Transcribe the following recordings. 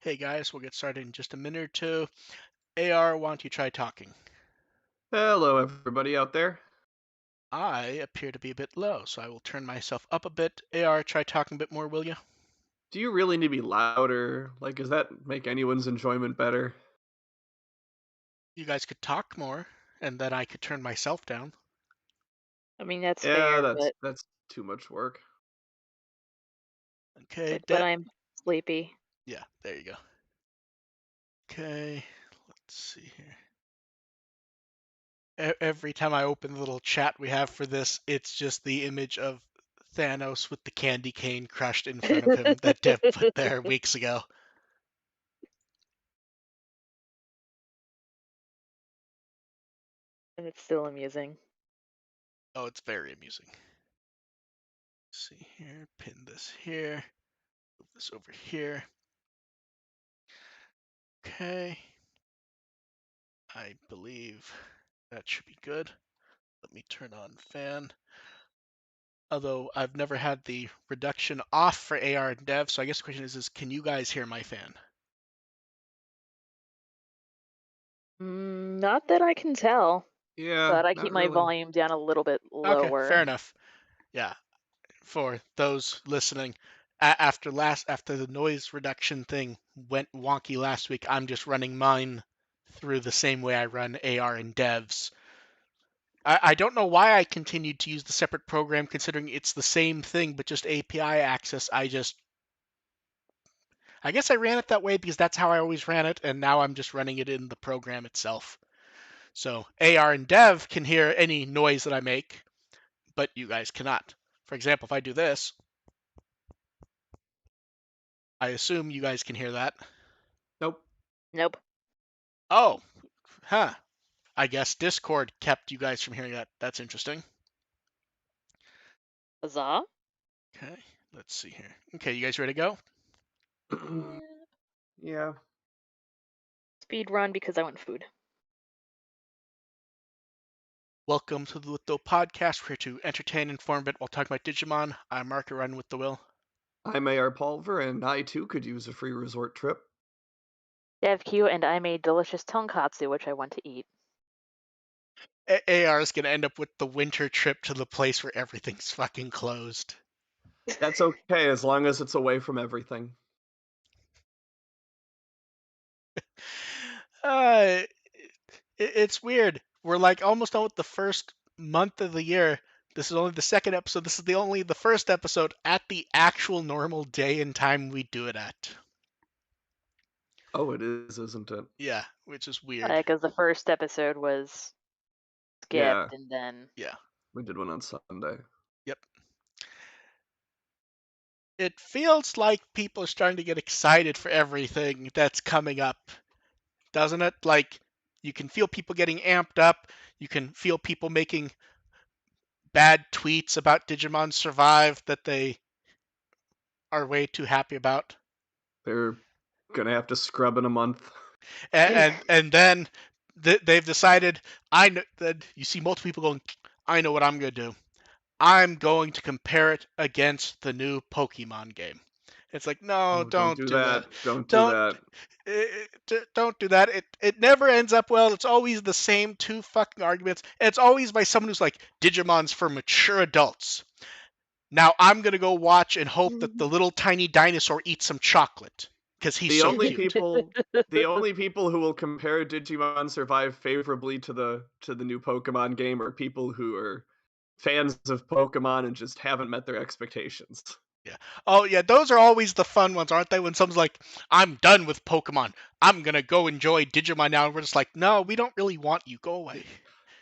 Hey guys, we'll get started in just a minute or two. AR, why don't you try talking? Hello, everybody out there. I appear to be a bit low, so I will turn myself up a bit. AR, try talking a bit more, will you? Do you really need to be louder? Like, does that make anyone's enjoyment better? You guys could talk more, and then I could turn myself down. I mean, that's Yeah, fair, that's too much work. Okay, but I'm sleepy. yeah, there you go. Okay, let's see here. Every time I open the little chat we have for this, it's just the image of Thanos with the candy cane crushed in front of him that Dev put there weeks ago. And it's still amusing. Oh, it's very amusing. Let's see here, pin this here, move this over here. Okay, I believe that should be good. Let me turn on fan. Although I've never had the reduction off for AR and dev, so I guess the question is can you guys hear my fan? Not that I can tell, Yeah, but I keep not my really. volume down a little bit Okay, fair lower. enough. Yeah, for those listening, after the noise reduction thing went wonky last week, I'm just running mine through the same way I run AR and devs. I don't know why I continued to use the separate program considering it's the same thing but just API access. I guess I ran it that way because that's how I always ran it, and now I'm just running it in the program itself. So AR and dev can hear any noise that I make, but you guys cannot. For example, if I do this, I assume you guys can hear that. Nope. Nope. Oh, huh. I guess Discord kept you guys from hearing that. That's interesting. Huzzah? Okay, let's see here. Okay, you guys ready to go? Yeah. Speed run because I want food. Welcome to the Litho Podcast. We're here to entertain, inform a bit while talking about Digimon. I'm Mark, running with the Will. I'm AR Pulver, and I too could use a free resort trip. DevQ and I made delicious tonkatsu, which I want to eat. AR is going to end up with the winter trip to the place where everything's fucking closed. That's okay as long as it's away from everything. Uh, it's weird. We're like almost done with the first month of the year. This is only the second episode. This is the first episode at the actual normal day and time we do it at. Oh, it is, isn't it? Yeah, which is weird. Because the first episode was Yeah, skipped, and then Yeah. we did one on Sunday. Yep. It feels like people are starting to get excited for everything that's coming up, doesn't it? Like, you can feel people getting amped up. You can feel people making bad tweets about Digimon Survive that they are way too happy about. They're gonna have to scrub in a month. And then they've decided. I know that you see multiple people going. I know what I'm gonna do. I'm going to compare it against the new Pokemon game. It's like, no, Oh, don't don't do do that. that. Don't do Don't that. don't do that. It never ends up well. It's always the same two fucking arguments. And it's always by someone who's like, Digimon's for mature adults. Now I'm gonna go watch and hope that the little tiny dinosaur eats some chocolate because he's The so only cute. people who will compare Digimon Survive favorably to the new Pokemon game are people who are fans of Pokemon and just haven't met their expectations. Yeah. Oh yeah, those are always the fun ones, aren't they? When someone's like, "I'm done with Pokemon. I'm gonna go enjoy Digimon now," and we're just like, "No, we don't really want you. Go away."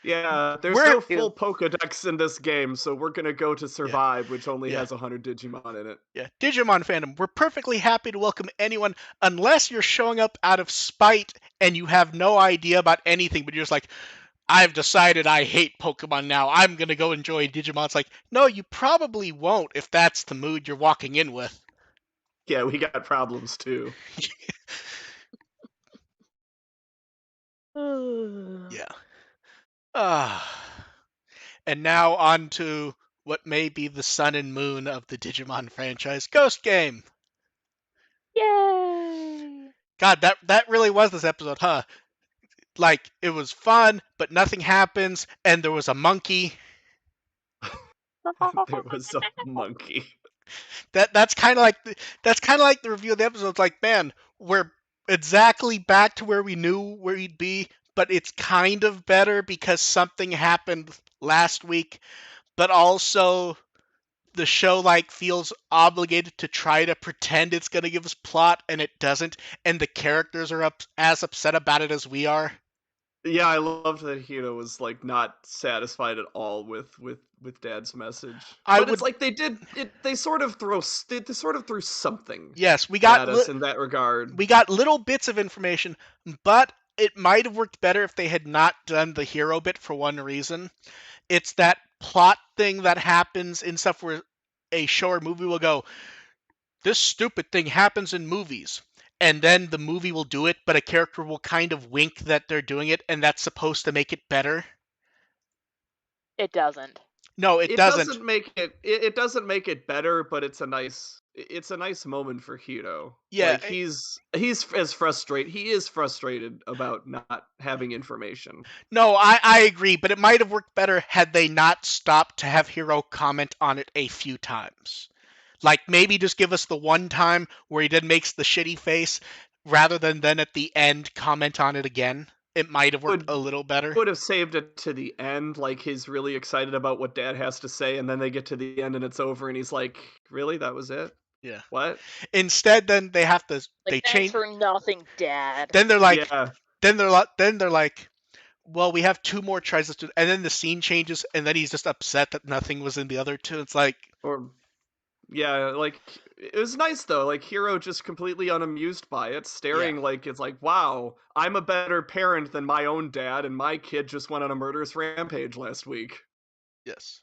Yeah, there's We're no full Pokedex in this game, so we're gonna go to yeah, Survive, which only yeah, has 100 Digimon in it. yeah. Digimon fandom. We're perfectly happy to welcome anyone, unless you're showing up out of spite and you have no idea about anything, but you're just like, I've decided I hate Pokemon now. I'm gonna go enjoy Digimon. It's like, no, you probably won't if that's the mood you're walking in with. Yeah, we got problems too. Yeah. Ah. And now on to what may be the sun and moon of the Digimon franchise, Ghost Game. Yay! God, that really was this episode, huh? Like it was fun, but nothing happens, and there was a monkey. There was a monkey. That's kind of like the review of the episode. It's like, man, we're exactly back to where we knew where we'd be, but it's kind of better because something happened last week, but also the show like feels obligated to try to pretend it's going to give us plot and it doesn't, and the characters are as upset about it as we are. Yeah, I loved that Hiro was like not satisfied at all with Dad's message. I But it's would like they did it. They sort of threw something Yes, at us in that regard. we got little bits of information, but it might have worked better if they had not done the hero bit for one reason. It's that plot thing that happens in stuff where a show or movie will go, this stupid thing happens in movies. And then the movie will do it, but a character will kind of wink that they're doing it, and that's supposed to make it better. It doesn't. No, it It doesn't. doesn't make it doesn't make it better, but it's a nice moment for Hiro. Yeah, Like he is frustrated about not having information. no, I agree, but it might have worked better had they not stopped to have Hero comment on it a few times. Like maybe just give us the one time where he then makes the shitty face rather than then at the end comment on it again. It might have worked a Would little better. would have saved it to the end, like he's really excited about what Dad has to say, and then they get to the end and it's over, and he's like, "Really, that was it? Yeah. What?" Instead, then they have to Like, they thanks change. for nothing, Dad. Then they're like, Yeah, then they're like, well, we have two more tries to, and then the scene changes, and then he's just upset that nothing was in the other two. It's like, or yeah, like it was nice though. Like Hiro just completely unamused by it, yeah, staring like it's like, "Wow, I'm a better parent than my own dad, and my kid just went on a murderous rampage last week." yes.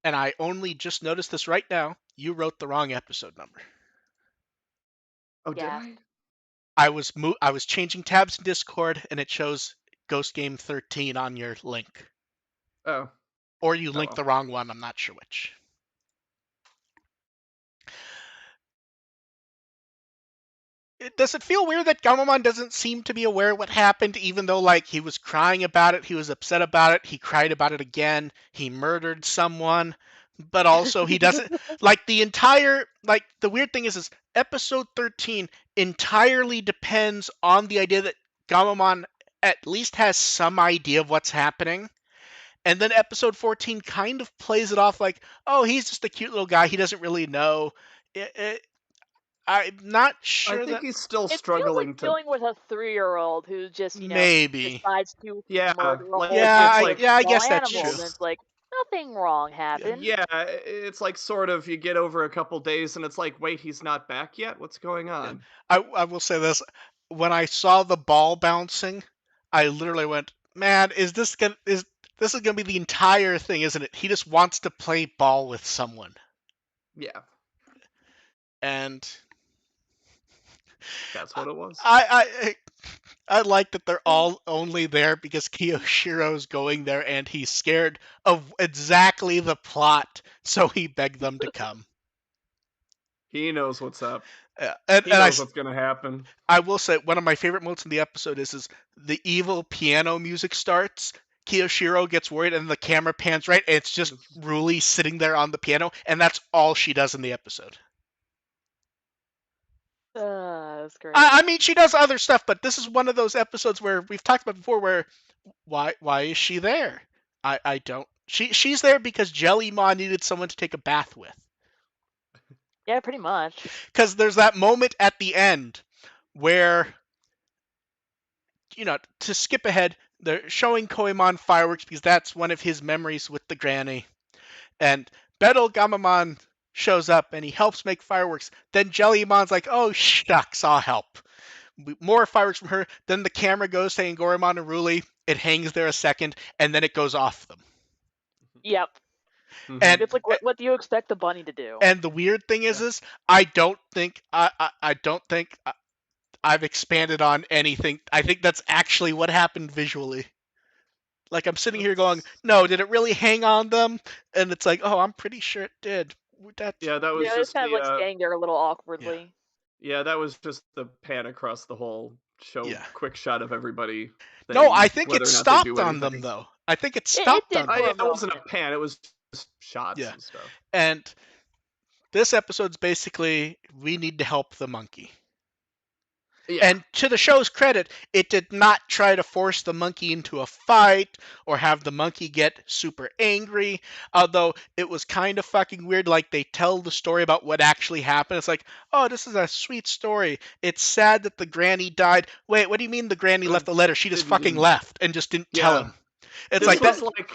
And I only just noticed this right now. You wrote the wrong episode number. Oh, did Yeah. I? I was changing tabs in Discord, and it shows Ghost Game 13 on your link, Oh, or you oh linked well. the wrong one. I'm not sure which. Does it feel weird that Gamamon doesn't seem to be aware of what happened, even though like he was crying about it, he was upset about it, he cried about it again, he murdered someone, but also he doesn't like the weird thing is episode 13 entirely depends on the idea that Gamamon at least has some idea of what's happening. And then episode 14 kind of plays it off like, oh, he's just a cute little guy. He doesn't really know. I'm not I sure think that he's still It feels like struggling to. dealing with a 3-year-old who just, maybe. decides to Yeah, murder a like whole Yeah, it's bunch I of like yeah, I small guess that's true. animals, and it's like, nothing wrong Yeah. happened. yeah, it's like sort of you get over a couple days and it's like, wait, he's not back yet. What's going Yeah. on? I will say this. When I saw the ball bouncing, I literally went, "Man, is this is gonna be the entire thing, isn't it? He just wants to play ball with someone." Yeah, And that's what it was. I I like that they're all only there because Kiyoshiro's going there and he's scared of exactly the plot, so he begged them to come. He knows what's up. And He knows what's gonna happen. I will say one of my favorite moments in the episode is the evil piano music starts. Kiyoshiro gets worried and the camera pans right, and it's just Ruli sitting there on the piano, and that's all she does in the episode. That's great. I mean, she does other stuff, but this is one of those episodes where we've talked about before where why is she there? I don't. She's there because Jellymon needed someone to take a bath with. Yeah, pretty much. Because there's that moment at the end where, to skip ahead, they're showing Koemon fireworks because that's one of his memories with the granny. And Betel Gamamon shows up and he helps make fireworks. Then Jellymon's like, oh, shucks, I'll help. More fireworks from her. Then the camera goes to Angoramon and Ruli. It hangs there a second, and then it goes off them. Yep. And it's like, what do you expect the bunny to do? And the weird thing is I don't think I've expanded on anything. I think that's actually what happened visually. Like, I'm sitting here going, no, did it really hang on them? And it's like, oh, I'm pretty sure it did. That was just it's kind of like staying there a little awkwardly. Yeah, that was just the pan across the whole show. Quick shot of everybody. No, I think it stopped on them, though. I think it stopped on them. It wasn't a pan. It was just shots and stuff. And this episode's basically, we need to help the monkey. Yeah. And to the show's credit, it did not try to force the monkey into a fight or have the monkey get super angry, although it was kind of fucking weird. Like, they tell the story about what actually happened. It's like, oh, this is a sweet story. It's sad that the granny died. Wait, what do you mean the granny left the letter? She just fucking left and just didn't tell him. It's this like was that. Like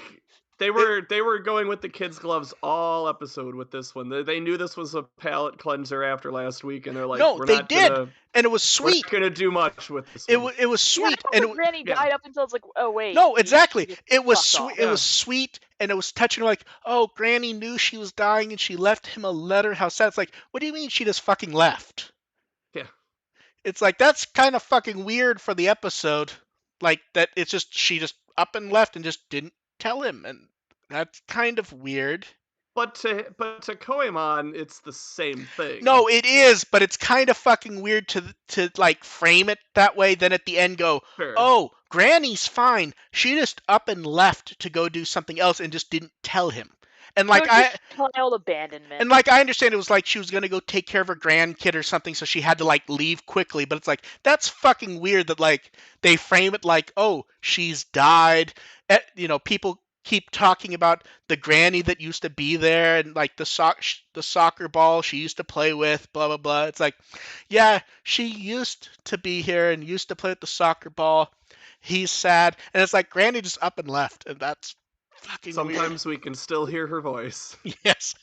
they were going with the kids' gloves all episode with this one. They knew this was a palate cleanser after last week, and they're like, no, we're they not did, gonna, and it was sweet. We're not gonna do much with this. It was sweet, and Granny died up until it's like, oh wait. No, exactly. It was sweet. It was sweet, and it was touching. Like, oh, Granny knew she was dying, and she left him a letter. How sad. It's like, what do you mean she just fucking left? Yeah. It's like, that's kind of fucking weird for the episode. Like, that it's just, she just up and left and just didn't tell him, and that's kind of weird. But to Koemon, it's the same thing. No, it is, but it's kind of fucking weird to like frame it that way. Then at the end go, oh, Granny's fine. She just up and left to go do something else and just didn't tell him. And like child abandonment. And like I understand it was like she was gonna go take care of her grandkid or something, so she had to like leave quickly. But it's like, that's fucking weird that like they frame it like, oh, she's died. People keep talking about the granny that used to be there and like the soccer ball she used to play with, blah blah blah. It's like, yeah, she used to be here and used to play with the soccer ball. He's sad, and it's like Granny just up and left, and that's fucking Sometimes weird. We can still hear her voice. Yes.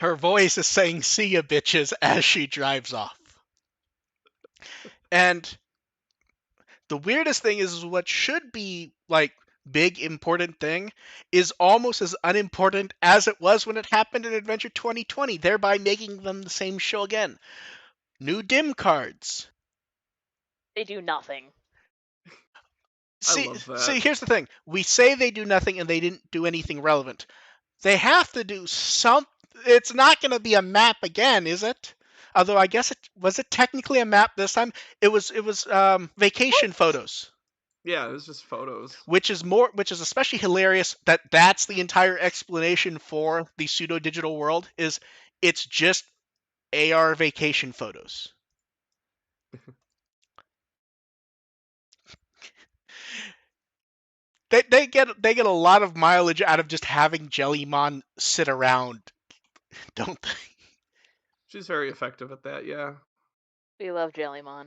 Her voice is saying "see ya, bitches" as she drives off. And the weirdest thing is what should be like big important thing is almost as unimportant as it was when it happened in Adventure 2020, thereby making them the same show again. New dim cards. They do nothing. I love that. See, here's the thing. We say they do nothing and they didn't do anything relevant. They have to do something. It's not going to be a map again, is it? Although I guess was it technically a map this time? It was vacation photos. Yeah, it was just photos. Which is especially hilarious that that's the entire explanation for the pseudo digital world is it's just AR vacation photos. They get a lot of mileage out of just having Jellymon sit around, don't they? She's very effective at that, yeah. We love Jellymon.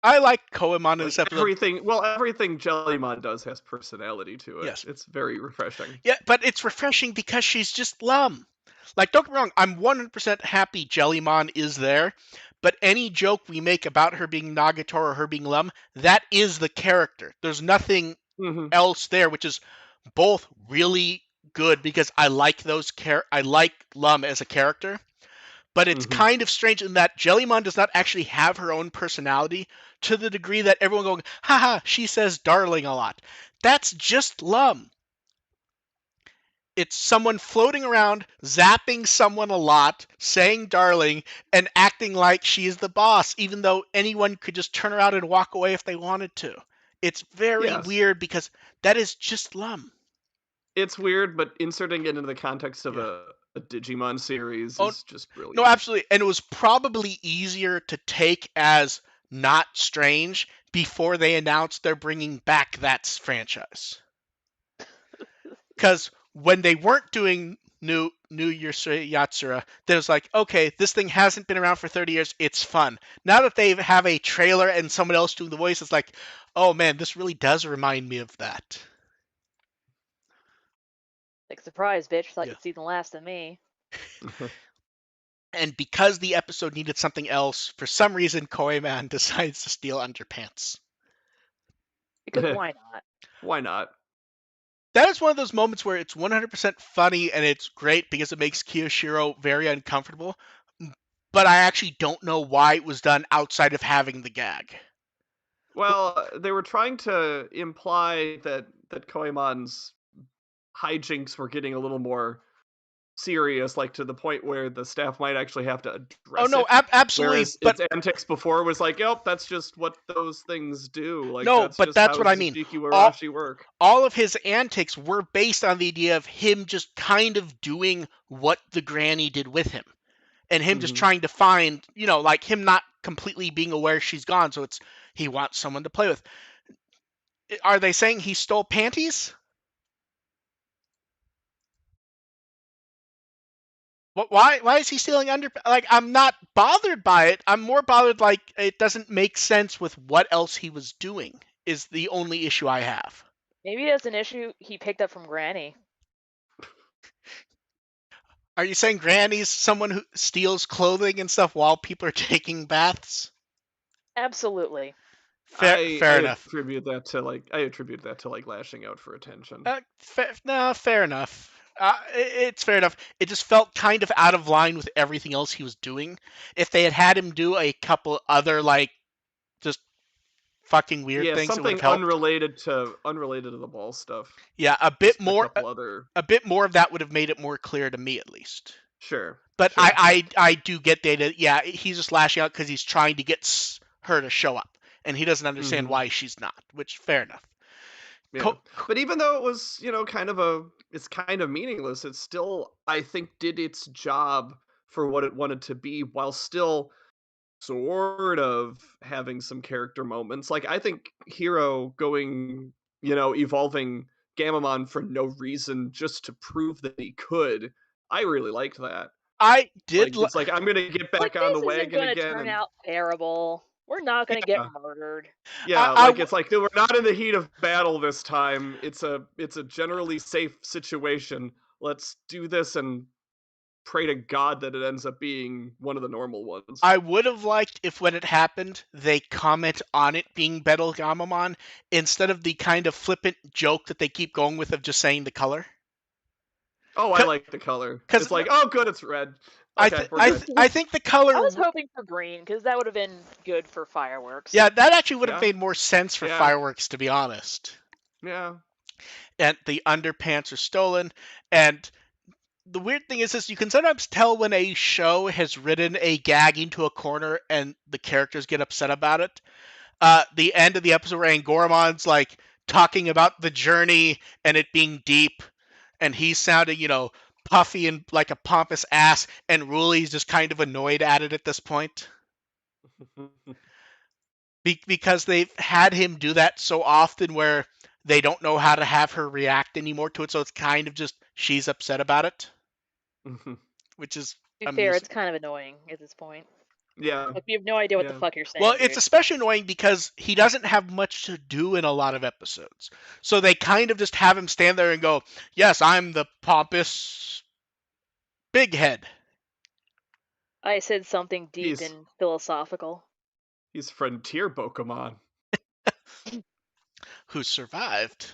I like Koemon in this episode. Everything Jellymon does has personality to it. Yes. It's very refreshing. Yeah, but it's refreshing because she's just Lum. Like, don't get me wrong, I'm 100% happy Jellymon is there, but any joke we make about her being Nagator or her being Lum, that is the character. There's nothing else there, which is both really good because I like I like Lum as a character, But it's Mhm. kind of strange in that Jellymon does not actually have her own personality to the degree that everyone going, haha, she says darling a lot. That's just Lum. It's someone floating around, zapping someone a lot, saying darling, and acting like she's the boss, even though anyone could just turn around and walk away if they wanted to. It's very Yes. weird because that is just Lum. It's weird, but inserting it into the context of Yeah. a Digimon series Oh, is just no, brilliant. absolutely. And it was probably easier to take as not strange before they announced they're bringing back that franchise. Because when they weren't doing new Yatsura, then it was like, okay, this thing hasn't been around for 30 years. It's fun. Now that they have a trailer and someone else doing the voice, it's like, oh man, this really does remind me of that. Like, surprise, bitch. Thought Yeah. you'd see the last of me. And because the episode needed something else, for some reason, Koeman decides to steal underpants. Because why not? Why not? That is one of those moments where it's 100% funny and it's great because it makes Kiyoshiro very uncomfortable. But I actually don't know why it was done outside of having the gag. Well, they were trying to imply that Koemon's hijinks were getting a little more serious, like to the point where the staff might actually have to Oh address no, it. absolutely, Whereas but its antics before was like, "Yep, that's just what those things do. Like no, that's but just that's how what I mean. All Zashiki-warashi work." all of his antics were based on the idea of him just kind of doing what the granny did with him. And him just Hmm. trying to find, like him not completely being aware she's gone, so it's he wants someone to play with. Are they saying he stole panties? Why is he stealing under? Like, I'm not bothered by it. I'm more bothered like it doesn't make sense with what else he was doing. Is the only issue I have. Maybe that's an issue he picked up from Granny. Are you saying Granny's someone who steals clothing and stuff while people are taking baths? Absolutely. Fair enough. I attribute that to like lashing out for attention. No, fair enough. It's fair enough. It just felt kind of out of line with everything else he was doing. If they had him do a couple other like just fucking weird Yeah, things, it would have something helped. unrelated to the ball stuff. Yeah, a bit Just a more. couple other. A bit more of that would have made it more clear to me, at least. Sure, But sure. I do get that. Yeah, he's just lashing out because he's trying to get her to show up, and he doesn't understand Hmm. why she's not. Which fair enough. Yeah. But even though it was, it's kind of meaningless, it still, I think, did its job for what it wanted to be while still sort of having some character moments. Like, I think Hero evolving Gamamon for no reason just to prove that he could, I really liked that. I did. Like, it's like, I'm going to get Like, back on the this isn't wagon going to again. turn And out terrible. We're not going to get yeah, murdered. yeah, I like it's like we're not in the heat of battle this time. It's a generally safe situation. Let's do this and pray to God that it ends up being one of the normal ones. I would have liked if when it happened they comment on it being Betel Gamamon instead of the kind of flippant joke that they keep going with of just saying the color. Oh, I like the color. Because It's like, oh, good, it's red. I Okay, th- we're I good. th- I think the I color. was hoping for green because that would have been good for fireworks. Yeah, that actually would have Yeah, made more sense for yeah, fireworks, to be honest. yeah. And the underpants are stolen. And the weird thing is you can sometimes tell when a show has written a gag into a corner and the characters get upset about it. The end of the episode where Angoramon's like talking about the journey and it being deep, and he's sounding, puffy and like a pompous ass, and Ruli's just kind of annoyed at it at this point. Because they've had him do that so often where they don't know how to have her react anymore to it, so it's kind of just she's upset about it, which is To be fair, amusing. it's kind of annoying at this point. Yeah, Like, you have no idea what the yeah. fuck you're Well, saying, it's dude. especially annoying because he doesn't have much to do in a lot of episodes. So they kind of just have him stand there and go, yes, I'm the pompous big head. I said something deep He's and philosophical. he's frontier Pokemon. Who survived.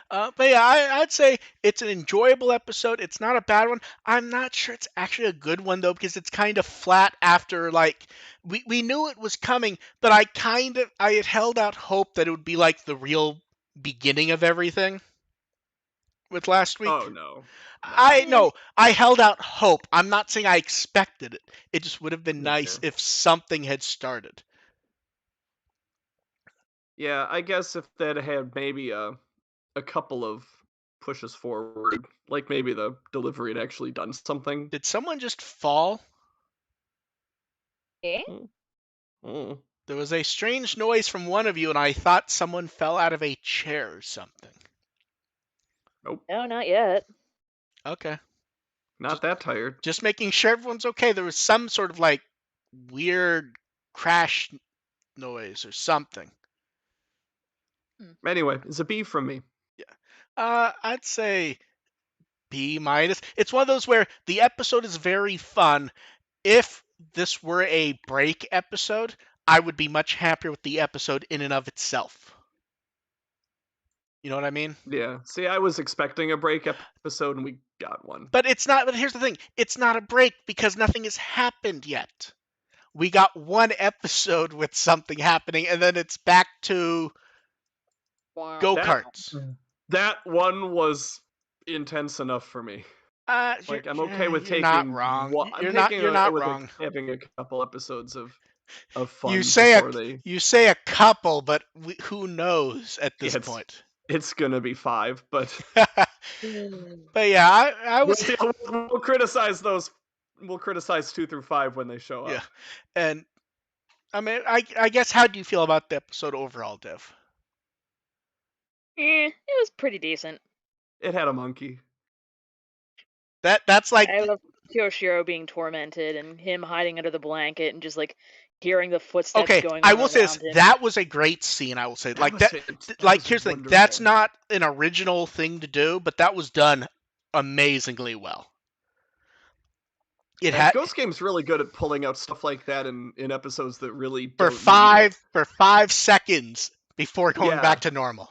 But yeah, I'd say it's an enjoyable episode. It's not a bad one. I'm not sure it's actually a good one though, because it's kind of flat after like we knew it was coming, but I had held out hope that it would be like the real beginning of everything with last Oh week. no, no. I no, I held out hope. I'm not saying I expected it. It just would have been Okay. nice if something had started. Yeah, I guess if that had maybe a couple of pushes forward, like maybe the delivery had actually done something. Did someone just fall? Eh? Mm, mm. There was a strange noise from one of you, and I thought someone fell out of a chair or something. Nope, No, not yet. Okay. not Just, that tired. just making sure everyone's okay. There was some sort of like weird crash noise or something. Anyway, it's a B from me. Yeah. I'd say B minus. It's one of those where the episode is very fun. If this were a break episode, I would be much happier with the episode in and of itself. You know what I mean? Yeah. See, I was expecting a break episode, and we got one. But it's not. But here's the thing: it's not a break because nothing has happened yet. We got one episode with something happening, and then it's back to go That karts. that one was intense enough for me. Like I'm okay with You're not taking wrong. what I'm You're not. taking You're not with wrong. having a couple episodes of You fun say a before they. you say a couple, but who knows at Yeah, this point? it's gonna be 5, but But yeah, I we'll, was we'll criticize those. We'll criticize 2 through 5 when they show yeah, up. and I mean, I guess how do you feel about the episode overall, Dev? It was pretty decent. It had a monkey. That's like I love Kyoshiro being tormented and him hiding under the blanket and just like hearing the footsteps okay. going I on will say this: around him. that was a great scene. I will say like was that. that Like was here's the thing: that's wonderful. not an original thing to do, but that was done amazingly well. It And had Ghost Game's really good at pulling out stuff like that in episodes that really for don't need it. 5 seconds before going Yeah. back to normal.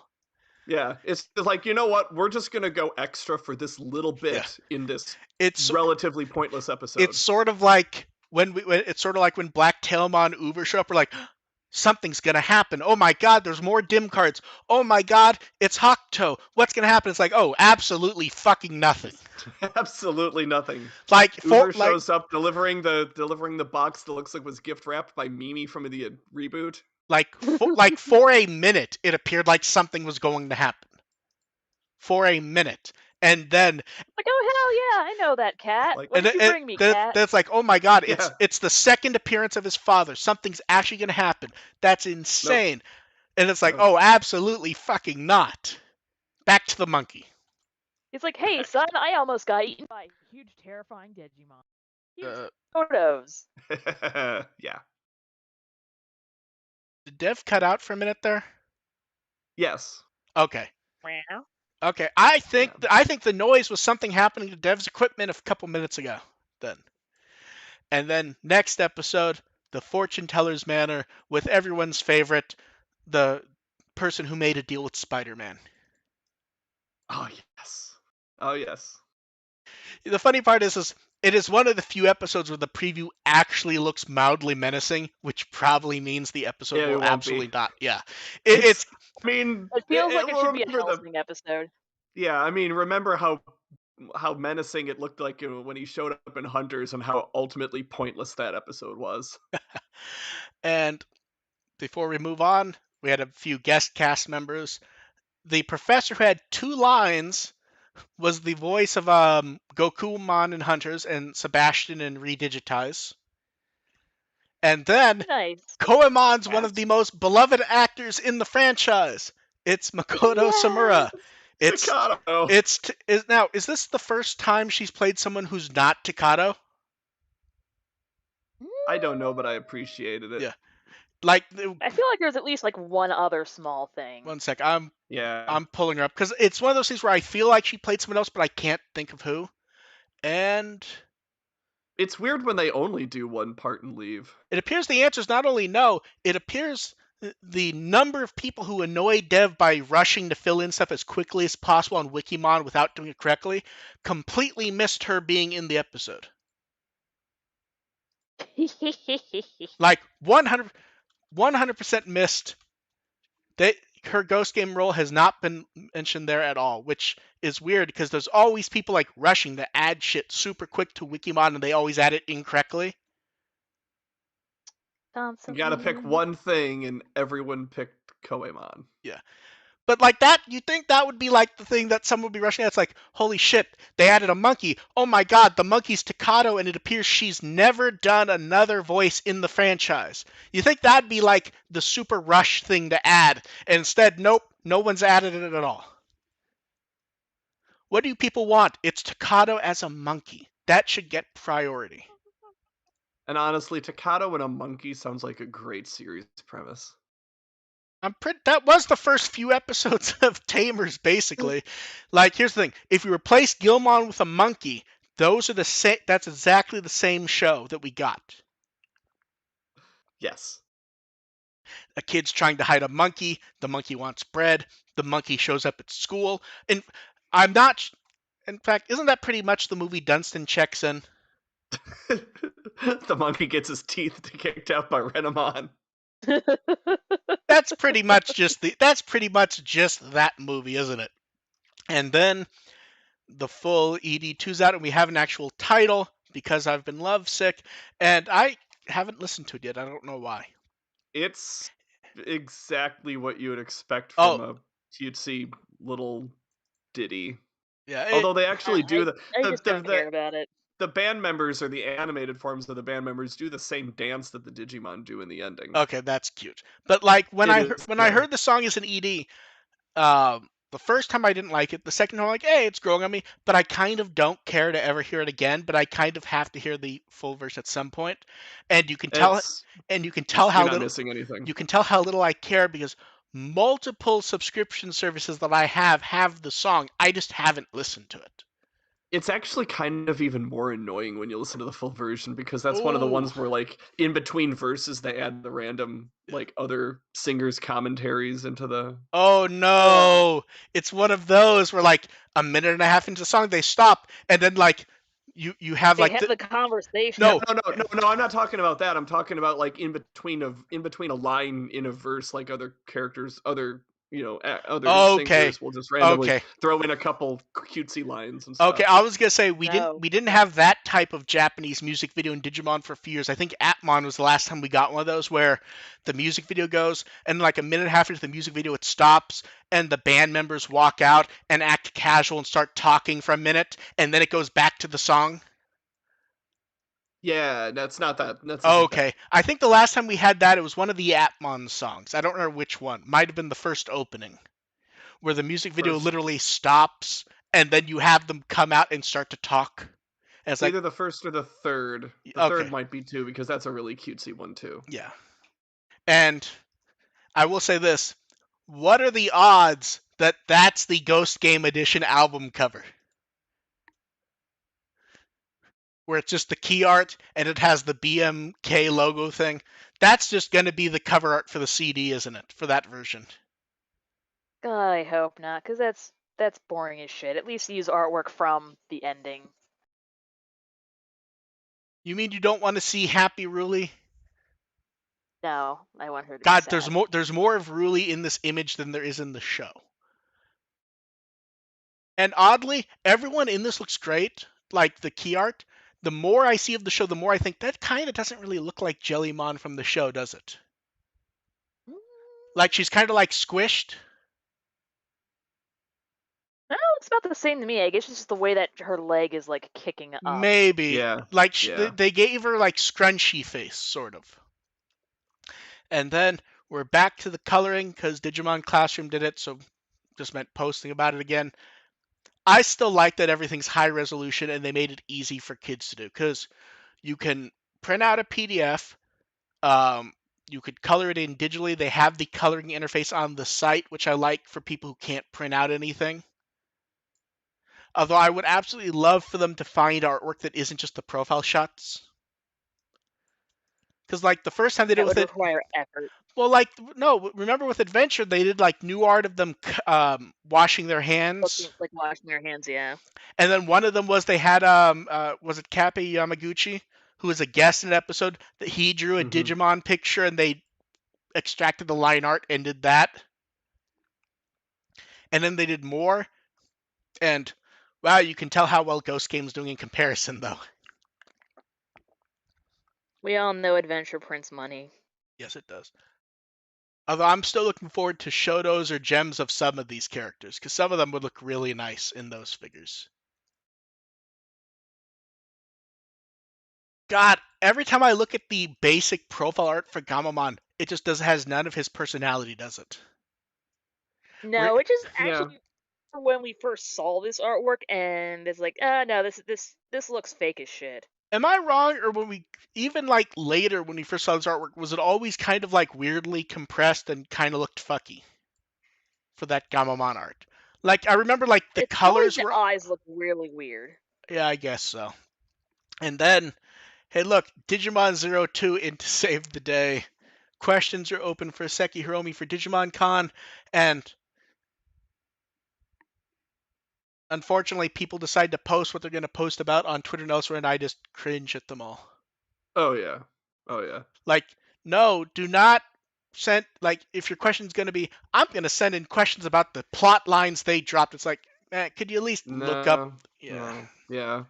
Yeah, it's like, you know what? We're just gonna go extra for this little bit in this It's relatively pointless episode. it's sort of like when it's sort of like when Black Tailmon and Uber show up. We're like, something's gonna happen. Oh my God, there's more dim cards. Oh my God, it's Hakuto. What's gonna happen? It's like, oh, absolutely fucking nothing. Absolutely nothing. Like Uber shows up delivering the box that looks like it was gift wrapped by Mimi from the reboot. like for a minute, it appeared like something was going to happen. For a minute, and then Like, oh hell yeah, I know that cat. Like- What did you bring me, cat? that's like, oh my God, Yeah. it's the second appearance of his father. Something's actually gonna happen. That's insane. And it's like, Nope. oh, absolutely fucking not. Back to the monkey. He's like, hey son, I almost got eaten by a huge terrifying Digimon. Here's Uh, photos. Yeah. did Dev cut out for a minute there? Yes. Okay. Meow. Okay. I think Yeah. I think the noise was something happening to Dev's equipment a couple minutes ago. Then. And then next episode, the fortune teller's manor with everyone's favorite, the person who made a deal with Spider-Man. Oh yes. Oh yes. The funny part is it is one of the few episodes where the preview actually looks mildly menacing, which probably means the episode Yeah, it will won't absolutely be. not. Yeah, It's. I mean, It feels like it should be a remember Hellsing episode. Yeah, I mean, remember how menacing it looked like when he showed up in Hunters, and how ultimately pointless that episode was. And before we move on, we had a few guest cast members. The professor who had 2 lines was the voice of Gokumon in Hunters and Sebastian in Redigitize. And then Nice. Koemon's one of Yes. the most beloved actors in the franchise. It's Makoto Samura. Staccato. Is this the first time she's played someone who's not Takado? I don't know, but I appreciated it. Yeah. Like, I feel like there's at least like one other small thing. one sec, Yeah. I'm pulling her up because it's one of those things where I feel like she played someone else, but I can't think of who. And It's weird when they only do one part and leave. it appears the answer is not only no, it appears The number of people who annoy Dev by rushing to fill in stuff as quickly as possible on Wikimon without doing it correctly completely missed her being in the episode. Like 100% missed. Her Ghost Game role has not been mentioned there at all, which is weird because there's always people like rushing to add shit super quick to Wikimon and they always add it incorrectly. You gotta pick Constantly. one thing, and everyone picked Koemon. Yeah. But like that, you think that would be like the thing that someone would be rushing at? It's like, holy shit, they added a monkey. Oh my god, the monkey's Takato, and it appears she's never done another voice in the franchise. You think that'd be like the super rush thing to add. And instead, nope, no one's added it at all. What do people want? It's Takato as a monkey. That should get priority. And honestly, Takato and a monkey sounds like a great series premise. That was the first few episodes of Tamers, basically. Like, here's the thing: if you replace Gilmon with a monkey, those are the same. That's exactly the same show that we got. Yes. A kid's trying to hide a monkey. The monkey wants bread. The monkey shows up at school, and I'm not. In fact, isn't that pretty much the movie Dunstan checks in? The monkey gets his teeth kicked out by Renamon. That's pretty much just that movie, isn't it? And then the full ED2's out, and we have an actual title because I've been lovesick, and I haven't listened to it yet. I don't know why. It's exactly what you would expect Oh, from a cutesy little ditty. yeah. Although they actually do I just don't care about it. the band members, or the animated forms of the band members, do the same dance that the Digimon do in the ending. Okay, that's cute. But like when It I is, when I yeah. heard the song as an ED, the first time I didn't like it. The second time I'm like, hey, it's growing on me. But I kind of don't care to ever hear it again. But I kind of have to hear the full verse at some point. And you can tell It's how you're not little missing anything. you can tell how little I care because multiple subscription services that I have the song. I just haven't listened to it. It's actually kind of even more annoying when you listen to the full version, because that's one of the Oh, ones where, like, in between verses they add the random, like, other singers' commentaries into the. oh Ugh. no! It's one of those where like a minute and a half into the song they stop and then like you have They like have the No, no. conversation. I'm not talking about that. I'm talking about, like, in between a line in a verse, like, other characters, other Okay, singers will just randomly okay. throw in a couple cutesy lines and Okay, stuff. I was gonna say we didn't No. we didn't have that type of Japanese music video in Digimon for a few years. I think Atmon was the last time we got one of those where the music video goes and like a minute and a half into the music video it stops and the band members walk out and act casual and start talking for a minute and then it goes back to the song. Yeah, that's not that. That isn't that. Okay, I think the last time we had that it was one of the Atmon songs. I don't remember which one. Might have been the first opening where the music video First, literally stops and then you have them come out and start to talk. And it's it's like, either the first or the third. The third okay, might be too, because that's a really cutesy one too. yeah. And I will say this: what are the odds that that's the Ghost Game Edition album cover? Where it's just the key art and it has the BMK logo thing. That's just going to be the cover art for the CD, isn't it? For that version. God, I hope not, because that's boring as shit. At least use artwork from the ending. You mean you don't want to see Happy Ruli? No, I want her to be God, sad. there's more of Ruli in this image than there is in the show. And oddly, everyone in this looks great. Like the key art. The more I see of the show, the more I think that kind of doesn't really look like Jellymon from the show, does it? Mm, Like she's kind of like squished. no, it's about the same to me. I guess it's just the way that her leg is like kicking up. Maybe Yeah, like yeah. they gave her like scrunchy face, sort of. And then we're back to the coloring because Digimon Classroom did it, so just meant posting about it again. I still like that everything's high resolution and they made it easy for kids to do because you can print out a PDF. You could color it in digitally. They have the coloring interface on the site, which I like for people who can't print out anything. Although I would absolutely love for them to find artwork that isn't just the profile shots. Because like the first time they did That it with would it, require effort. well, like no, remember with Adventure they did like new art of them washing their hands, Looking like washing their hands, yeah. and then one of them was they had was it Kappe Yamaguchi, who was a guest in an episode that he drew a Mhm. Digimon picture and they extracted the line art and did that, and then they did more, and wow, you can tell how well Ghost Game's doing in comparison though. We all know Adventure prints money. Yes, it does. Although I'm still looking forward to Shotos or gems of some of these characters, because some of them would look really nice in those figures. God, every time I look at the basic profile art for Gamamon, it just has none of his personality, does it? No, which is Yeah. actually when we first saw this artwork, and it's like, no, this looks fake as shit. Am I wrong, or when we even like later when we first saw this artwork, was it always kind of like weirdly compressed and kind of looked fucky for that Gamamon art? Like I remember like the It's always colors the were, eyes look really weird. yeah, I guess so. And then, hey, look, Digimon 02 in to save the day. Questions are open for Seki Hiromi for Digimon Con, and unfortunately, people decide to post what they're going to post about on Twitter and elsewhere, and I just cringe at them all. Oh yeah. Oh yeah. Like, no, do not send, like, if your question's going to be, I'm going to send in questions about the plot lines they dropped. It's like, could you at least look up? No. Yeah. No. Yeah.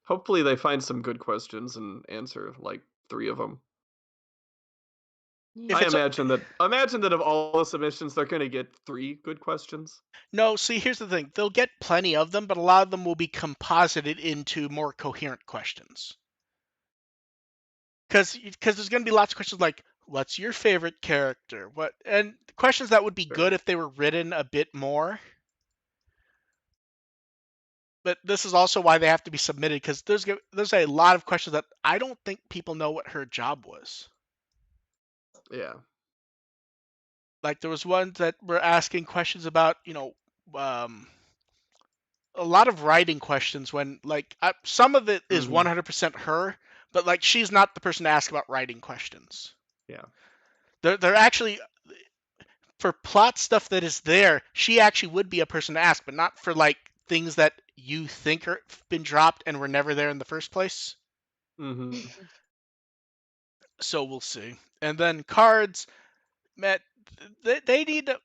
Hopefully they find some good questions and answer like 3 of them. If I it's, imagine that of all the submissions they're going to get 3 good questions. no, see, here's the thing. They'll get plenty of them, but a lot of them will be composited into more coherent questions. Because there's going to be lots of questions like, what's your favorite character? What, and questions that would be Sure. good if they were written a bit more. But this is also why they have to be submitted, because there's a lot of questions that I don't think people know what her job was. Yeah. Like there was ones that were asking questions about, a lot of writing questions when like some of it is Mhm. 100% her, but like she's not the person to ask about writing questions. Yeah. They're actually for plot stuff that is there. She actually would be a person to ask, but not for like things that you think are been dropped and were never there in the first place. Mhm. So we'll see. And then cards, Matt, they need to.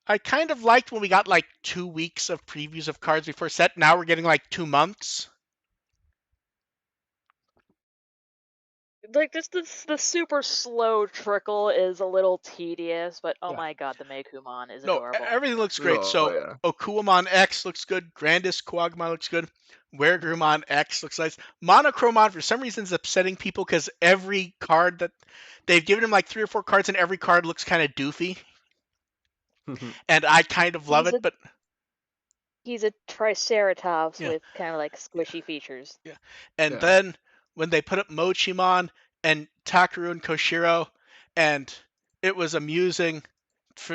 I kind of liked when we got like 2 weeks of previews of cards before set. Now we're getting like 2 months. Like the super slow trickle is a little tedious, but oh Yeah. my god, the Mekumon is No, adorable. everything looks great. Oh So yeah. Okuamon X looks good. Grandis Kuagumon looks good. Weregrumon X looks nice. Monochromon for some reason is upsetting people because every card that they've given him like 3 or 4 cards and every card looks kind of doofy, and I kind of love He's it. a But he's a Triceratops yeah, with kind of like squishy features. yeah. And Yeah. then when they put up Mochimon and Takaru and Koshiro, and it was amusing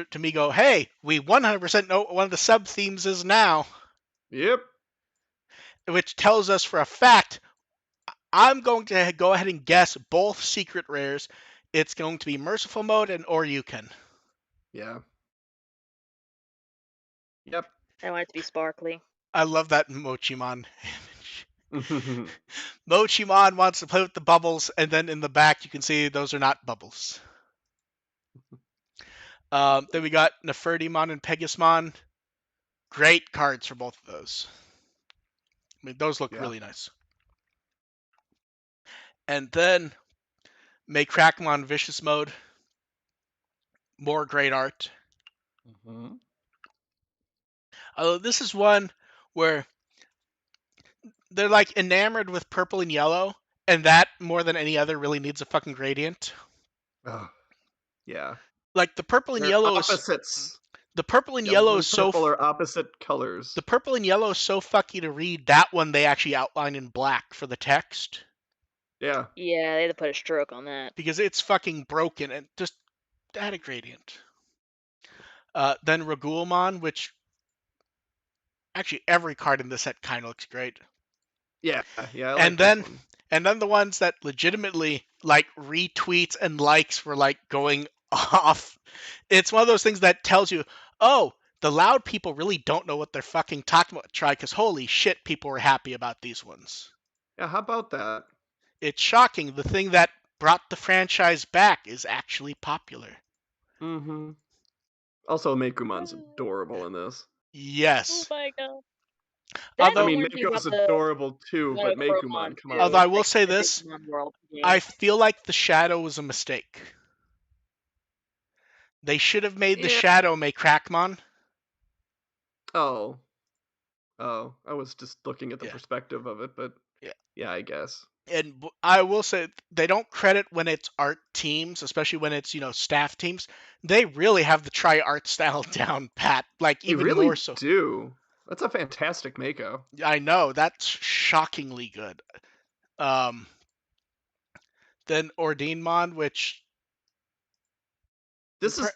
to me go, hey, we 100% know what one of the sub themes is now, Yep. which tells us for a fact I'm going to go ahead and guess both secret rares. It's going to be Merciful Mode and or Yukon. Yeah. Yep. I want it to be sparkly. I love that Mochimon image. Mochimon wants to play with the bubbles, and then in the back you can see those are not bubbles. Then we got Nefertimon and Pegasmon. Great cards for both of those. I mean, those look Yeah. really nice. And then Maycrackmon Vicious Mode. More great art. Mhm. Although this is one where they're like enamored with purple and yellow, and that more than any other really needs a fucking gradient. Oh, yeah. Like the purple and They're yellow is opposites. the purple and Yellow yellow and is so purple are opposite colors. the purple and yellow is so fucky to read. That one they actually outline in black for the text Yeah. Yeah, they had to put a stroke on that. because it's fucking broken and just add a gradient. Then Ragulmon, which actually every card in this set kind of looks great. Yeah. Yeah. I like And this then one. And then the ones that legitimately like retweets and likes were like going off. It's one of those things that tells you, oh, the loud people really don't know what they're fucking talking about. Try, because holy shit, people were happy about these ones. Yeah, how about that? It's shocking. The thing that brought the franchise back is actually popular. Mm-hmm. Also, Mekumon's adorable in this. Oh Yes. my god. That I Although, mean, reminds me about Mako's the adorable too, but Monochromon Mekumon, come although on. too, I will like say the this, Digimon World I game. feel like the shadow was a mistake. They should have made the Yeah. shadow make Crackmon. Oh. Oh, I was just looking at the Yeah, perspective of it, but yeah. yeah, I guess. And I will say they don't credit when it's art teams, especially when it's staff teams. They really have the try art style down pat, like They even more really so. do. That's a fantastic Mako. I know that's shockingly good. Um, then Ordinemon, which This is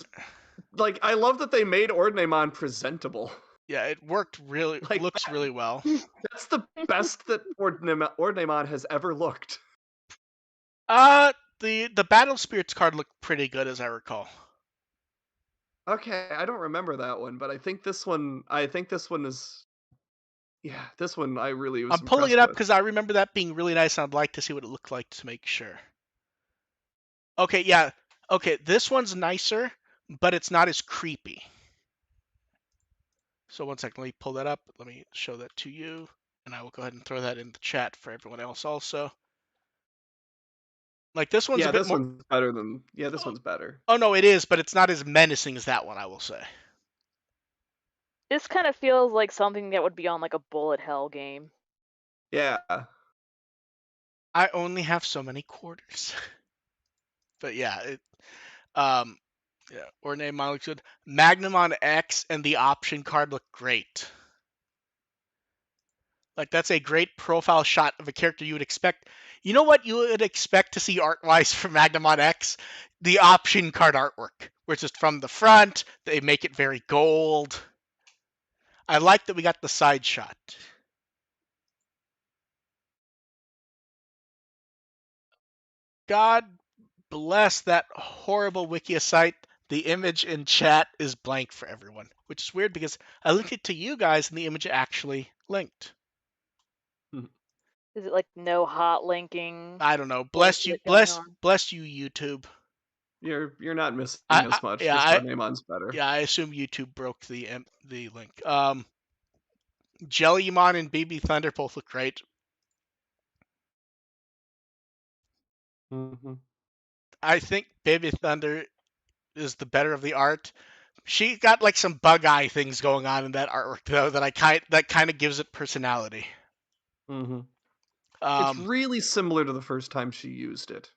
like I love that they made Ordnemon presentable. yeah, it worked really Like looks really well. that's the best that Ordnemon has ever looked. Uh, the Battle Spirits card looked pretty good as I recall. Okay, I don't remember that one, but I think this one is yeah, this one I really was I'm pulling it impressed up with. because I remember that being really nice, and I'd like to see what it looked like to make sure. Okay, yeah. Okay, this one's nicer, but it's not as creepy. So one second, let me pull that up. Let me show that to you, and I will go ahead and throw that in the chat for everyone else also. Like this one's a Yeah, bit this more. one's better than yeah, this one's better. Oh no, it is, but it's not as menacing as that one, I will say. This kind of feels like something that would be on like a bullet hell game. Yeah. I only have so many quarters. But yeah, um yeah, Ornamon looks good. Magnum on X and the option card look great. Like that's a great profile shot of a character you would expect. You know what you would expect to see art wise from Magnum on X? The option card artwork, where it's just from the front, they make it very gold. I like that we got the side shot. God bless that horrible Wikia site. The image in chat is blank for everyone, which is weird because I linked it to you guys and the image actually linked. Is it like no hot linking I don't know. Bless you, bullshit going on? bless you, YouTube. You're not I, missing I as much. yeah, Just I Ordnemon's better. yeah, I assume YouTube broke the link. Jellymon and BB Thunder both look great. Hmm. I think Baby Thunder is the better of the art. She got like some bug eye things going on in that artwork though that kind of gives it personality. Hmm. It's Um, really similar to the first time she used it.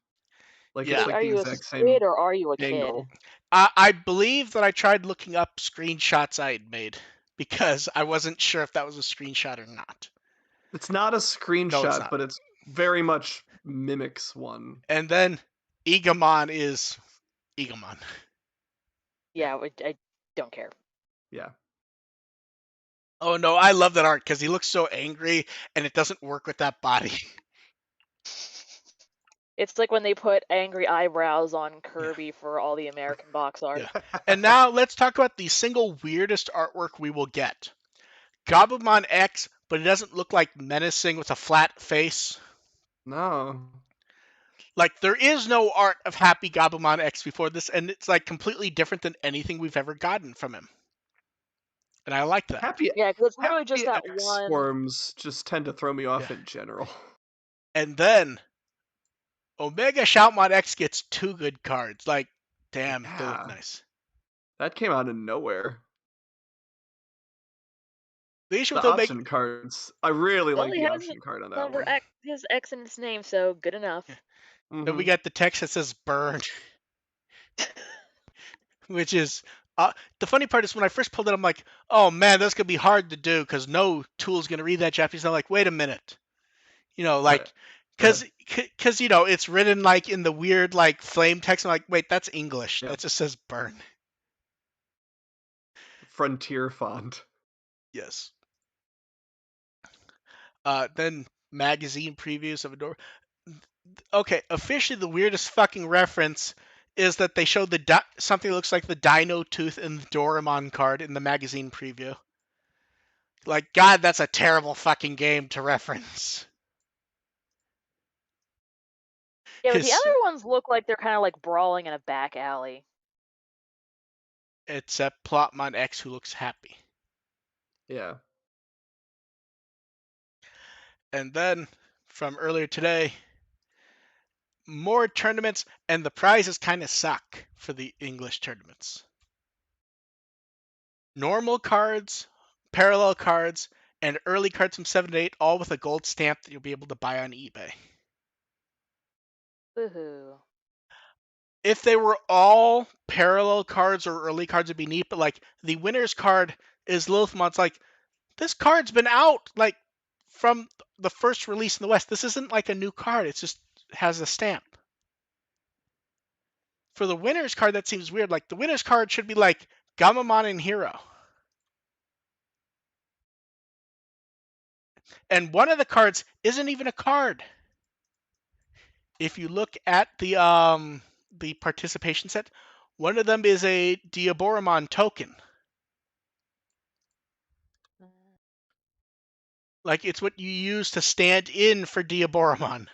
Like it's yeah, Wait, like are the you a exact same squid or are you a kid? angle. I believe that I tried looking up screenshots I had made because I wasn't sure if that was a screenshot or not. It's not a No, it's screenshot, not. but it's very much mimics one. And then Egamon is Egamon. Yeah. Yeah, I don't care. Yeah. Oh no, I love that art because he looks so angry and it doesn't work with that body. It's like when they put angry eyebrows on Yeah, Kirby for all the American box art. yeah. And now let's talk about the single weirdest artwork we will get. Gabumon X, but it doesn't look like menacing with a flat face. No. Like there is no art of Happy Gabumon X before this, and it's like completely different than anything we've ever gotten from him. And I like that. Happy Yeah, because it's literally just Happy that X one. forms just tend to throw me Yeah. off in general. And then Omega Shoutmon X gets two good cards. Like, damn, they look Yeah. nice. That came out of nowhere. The issue The with Omega, option cards. I really It like only the has option card on that number one. X, his X in its name, so good enough. yeah. Then we Hmm. got the text that says burn, which is the funny part is when I first pulled it, I'm like, oh man, that's gonna be hard to do because no tool's gonna read that Japanese. I'm like, wait a minute, I, like, yeah. cause it's written like in the weird like flame text. I'm like, wait, that's English. Yeah. That just says burn. Frontier font. Yes. Then magazine previews of Adore. Okay, officially the weirdest fucking reference is that they showed something that looks like the Dino Tooth in the Doraemon card in the magazine preview. Like, God, that's a terrible fucking game to reference. Yeah, but the His, other ones look like they're kind of like brawling in a back alley. except Plotmon X, who looks happy. Yeah. And then, from earlier today, more tournaments, and the prizes kind of suck for the English tournaments. Normal cards, parallel cards, and early cards from 7 to 8, all with a gold stamp that you'll be able to buy on eBay. Woohoo. If they were all parallel cards or early cards, it'd be neat, but like the winner's card is Lilithmon. It's like, this card's been out like from the first release in the West. This isn't like a new card, it just has a stamp. For the winner's card, that seems weird. Like, the winner's card should be like Gamamon and Hero. And one of the cards isn't even a card. If you look at the participation set, one of them is a Diaboromon token. Like, it's what you use to stand in for Diaboromon.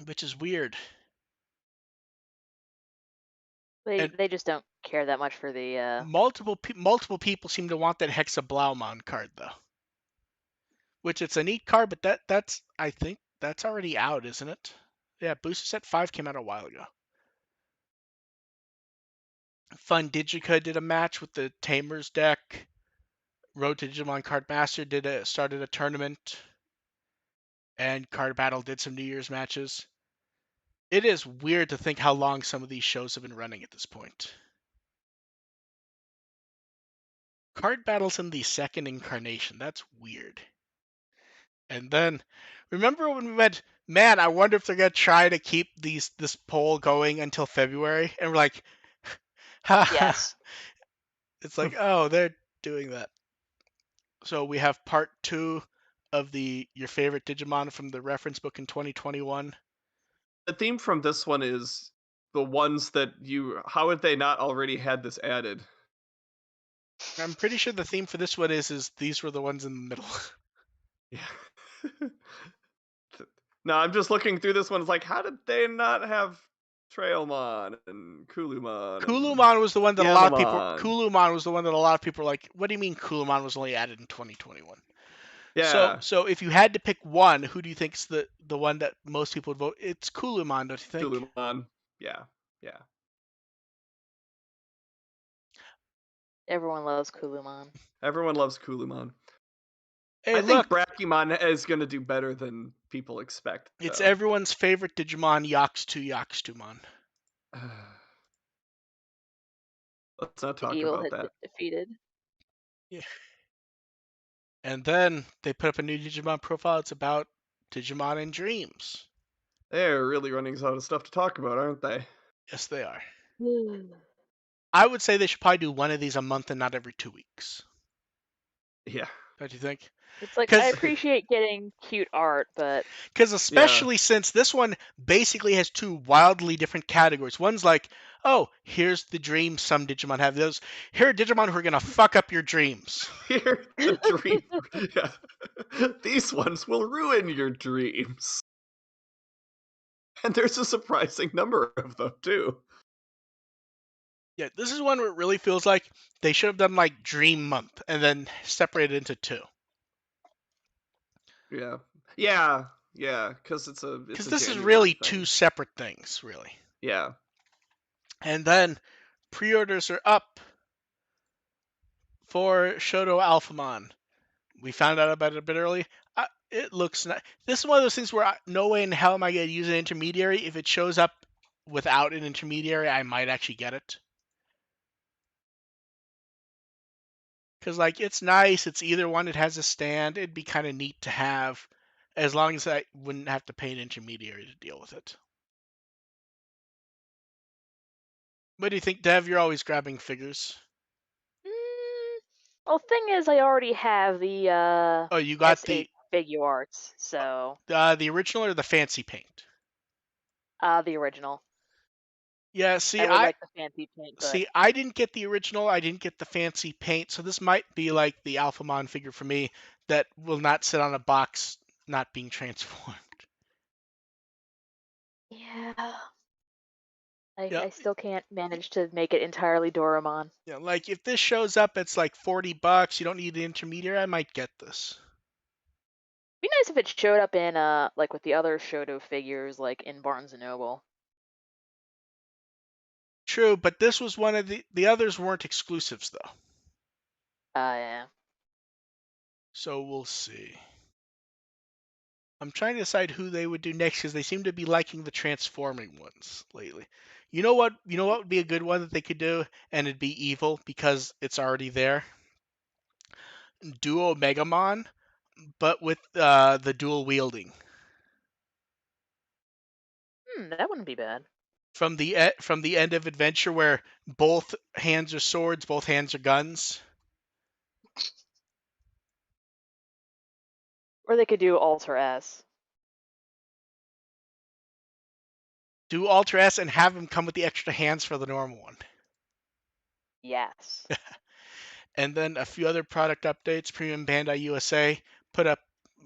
Which is weird. And They just don't care that much for the multiple people seem to want that Hexablaumon card though. Which, it's a neat card, but that's I think that's already out, isn't it? Yeah, Booster Set 5 came out a while ago. Fun Digica did a match with the Tamers deck. Road to Digimon Card Master started a tournament. And Card Battle did some New Year's matches. It is weird to think how long some of these shows have been running at this point. Card Battle's in the second incarnation. That's weird. And then, remember when we went, man, I wonder if they're gonna try to keep this poll going until February, and we're like, yes. It's like, oh, they're doing that. So we have part 2 of your favorite Digimon from the reference book in 2021. The theme from this one is the ones that how would they not already had this added? I'm pretty sure the theme for this one is these were the ones in the middle. Yeah. No, I'm just looking through this one. It's like, how did they not have Trailmon and Kulumon and Kulumon was the one that a lot of people. Yanamon? Kulumon was the one that a lot of people were like, "What do you mean Kulumon was only added in 2021?" Yeah, So if you had to pick one, who do you think's the one that most people would vote? It's Kulumon, don't you think? Kulumon. Yeah, yeah. Everyone loves Kulumon. Everyone loves Kulumon. Hey, I look, think Brachymon is going to do better than people expect. it's Though. everyone's favorite Digimon, Yaxtumon. Let's not The talk evil about had that. been defeated. Yeah. And then they put up a new Digimon profile. It's about Digimon and Dreams. They're really running out of stuff to talk about, aren't they? Yes, they are. I would say they should probably do one of these a month and not every 2 weeks. Yeah. Don't you think? It's like, I appreciate getting cute art, but Because especially since this one basically has 2 wildly different categories. One's like, oh, here's the dreams some Digimon have. Those here are Digimon who are gonna fuck up your dreams. Here, the dream. Yeah. These ones will ruin your dreams. And there's a surprising number of them too. Yeah, this is one where it really feels like they should have done like Dream Month and then separated into 2. Yeah. Yeah. Yeah. Because Because a this is January really thing. 2 separate things, really. Yeah. And then pre-orders are up for Shoto Alphamon. We found out about it a bit early. It looks nice. This is one of those things where no way in hell am I going to use an intermediary. If it shows up without an intermediary, I might actually get it. Because, like, it's nice. It's either one. It has a stand. It'd be kind of neat to have, as long as I wouldn't have to pay an intermediary to deal with it. What do you think, Dev? You're always grabbing figures. well, thing is, I already have the Oh, you got S8 figure arts, so The original or the fancy paint? the original. Yeah, I would like the fancy paint, but I didn't get the original. I didn't get the fancy paint, so this might be like the Alphamon figure for me that will not sit on a box, not being transformed. yeah, I Yeah, I still can't manage to make it entirely Doraemon. yeah. Like if this shows up, it's like $40. You don't need an intermediary. I might get this. Be nice if it showed up in like with the other Shoto figures, like in Barnes and Noble. True, but this was one of the others weren't exclusives though. Yeah. So we'll see. I'm trying to decide who they would do next because they seem to be liking the transforming ones lately. You know what? You know what would be a good one that they could do, and it'd be evil because it's already there. Duo Megamon, but with the dual wielding That wouldn't be bad. from the end of Adventure, where both hands are swords, both hands are guns. Or they could do Alter S. Do Ultra S and have him come with the extra hands for the normal one. Yes. And then a few other product updates. Premium Bandai USA put up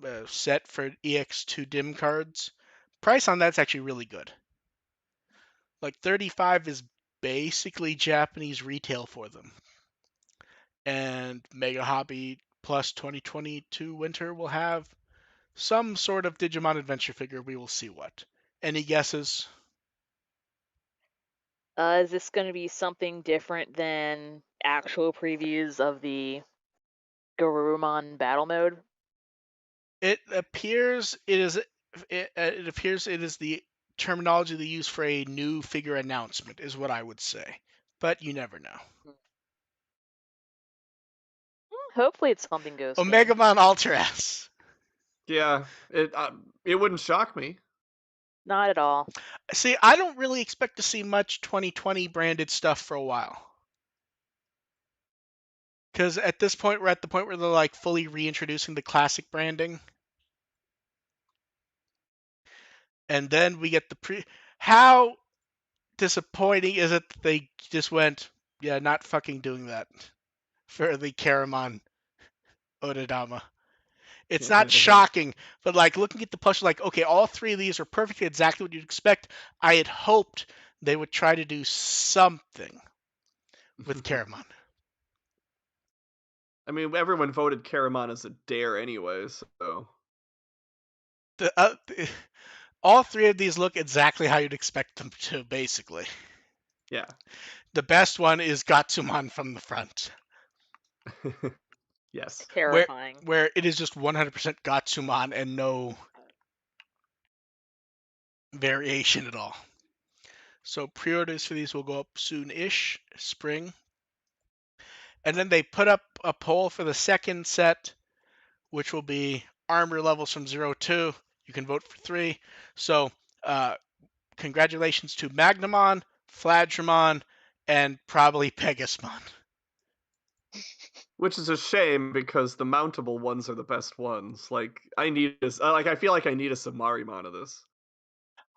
a set for EX2 dim cards. Price on that's actually really good. Like 35 is basically Japanese retail for them. And Mega Hobby Plus 2022 Winter will have some sort of Digimon adventure figure. We will see what. Any guesses? Is this going to be something different than actual previews of the Garurumon battle mode? It appears it appears it is the terminology they use for a new figure announcement, is what I would say. But you never know. Hopefully it's something Ghost Game. Omegamon Ultra S. Yeah, it wouldn't shock me. Not at all. See, I don't really expect to see much 2020 branded stuff for a while. Because at this point, we're at the point where they're like fully reintroducing the classic branding. And then we get the pre. How disappointing is it that they just went, yeah, not fucking doing that for the Karamon Odadama? It's not shocking, but like looking at the plush, like, okay, all three of these are perfectly exactly what you'd expect. I had hoped they would try to do something with Karamon. I mean, everyone voted Karamon as a dare anyway, so. All three of these look exactly how you'd expect them to, basically. Yeah. The best one is Gatsumon from the front. Yes. Terrifying. Where it is just 100% Gatsumon and no variation at all. So pre-orders for these will go up soon-ish, spring. And then they put up a poll for the second set, which will be armor levels from 0 to 2. You can vote for 3. So congratulations to Magnamon, Fladramon, and probably Pegasmon. Which is a shame because the mountable ones are the best ones. Like I need this. Like I feel like I need a Submarimon of this.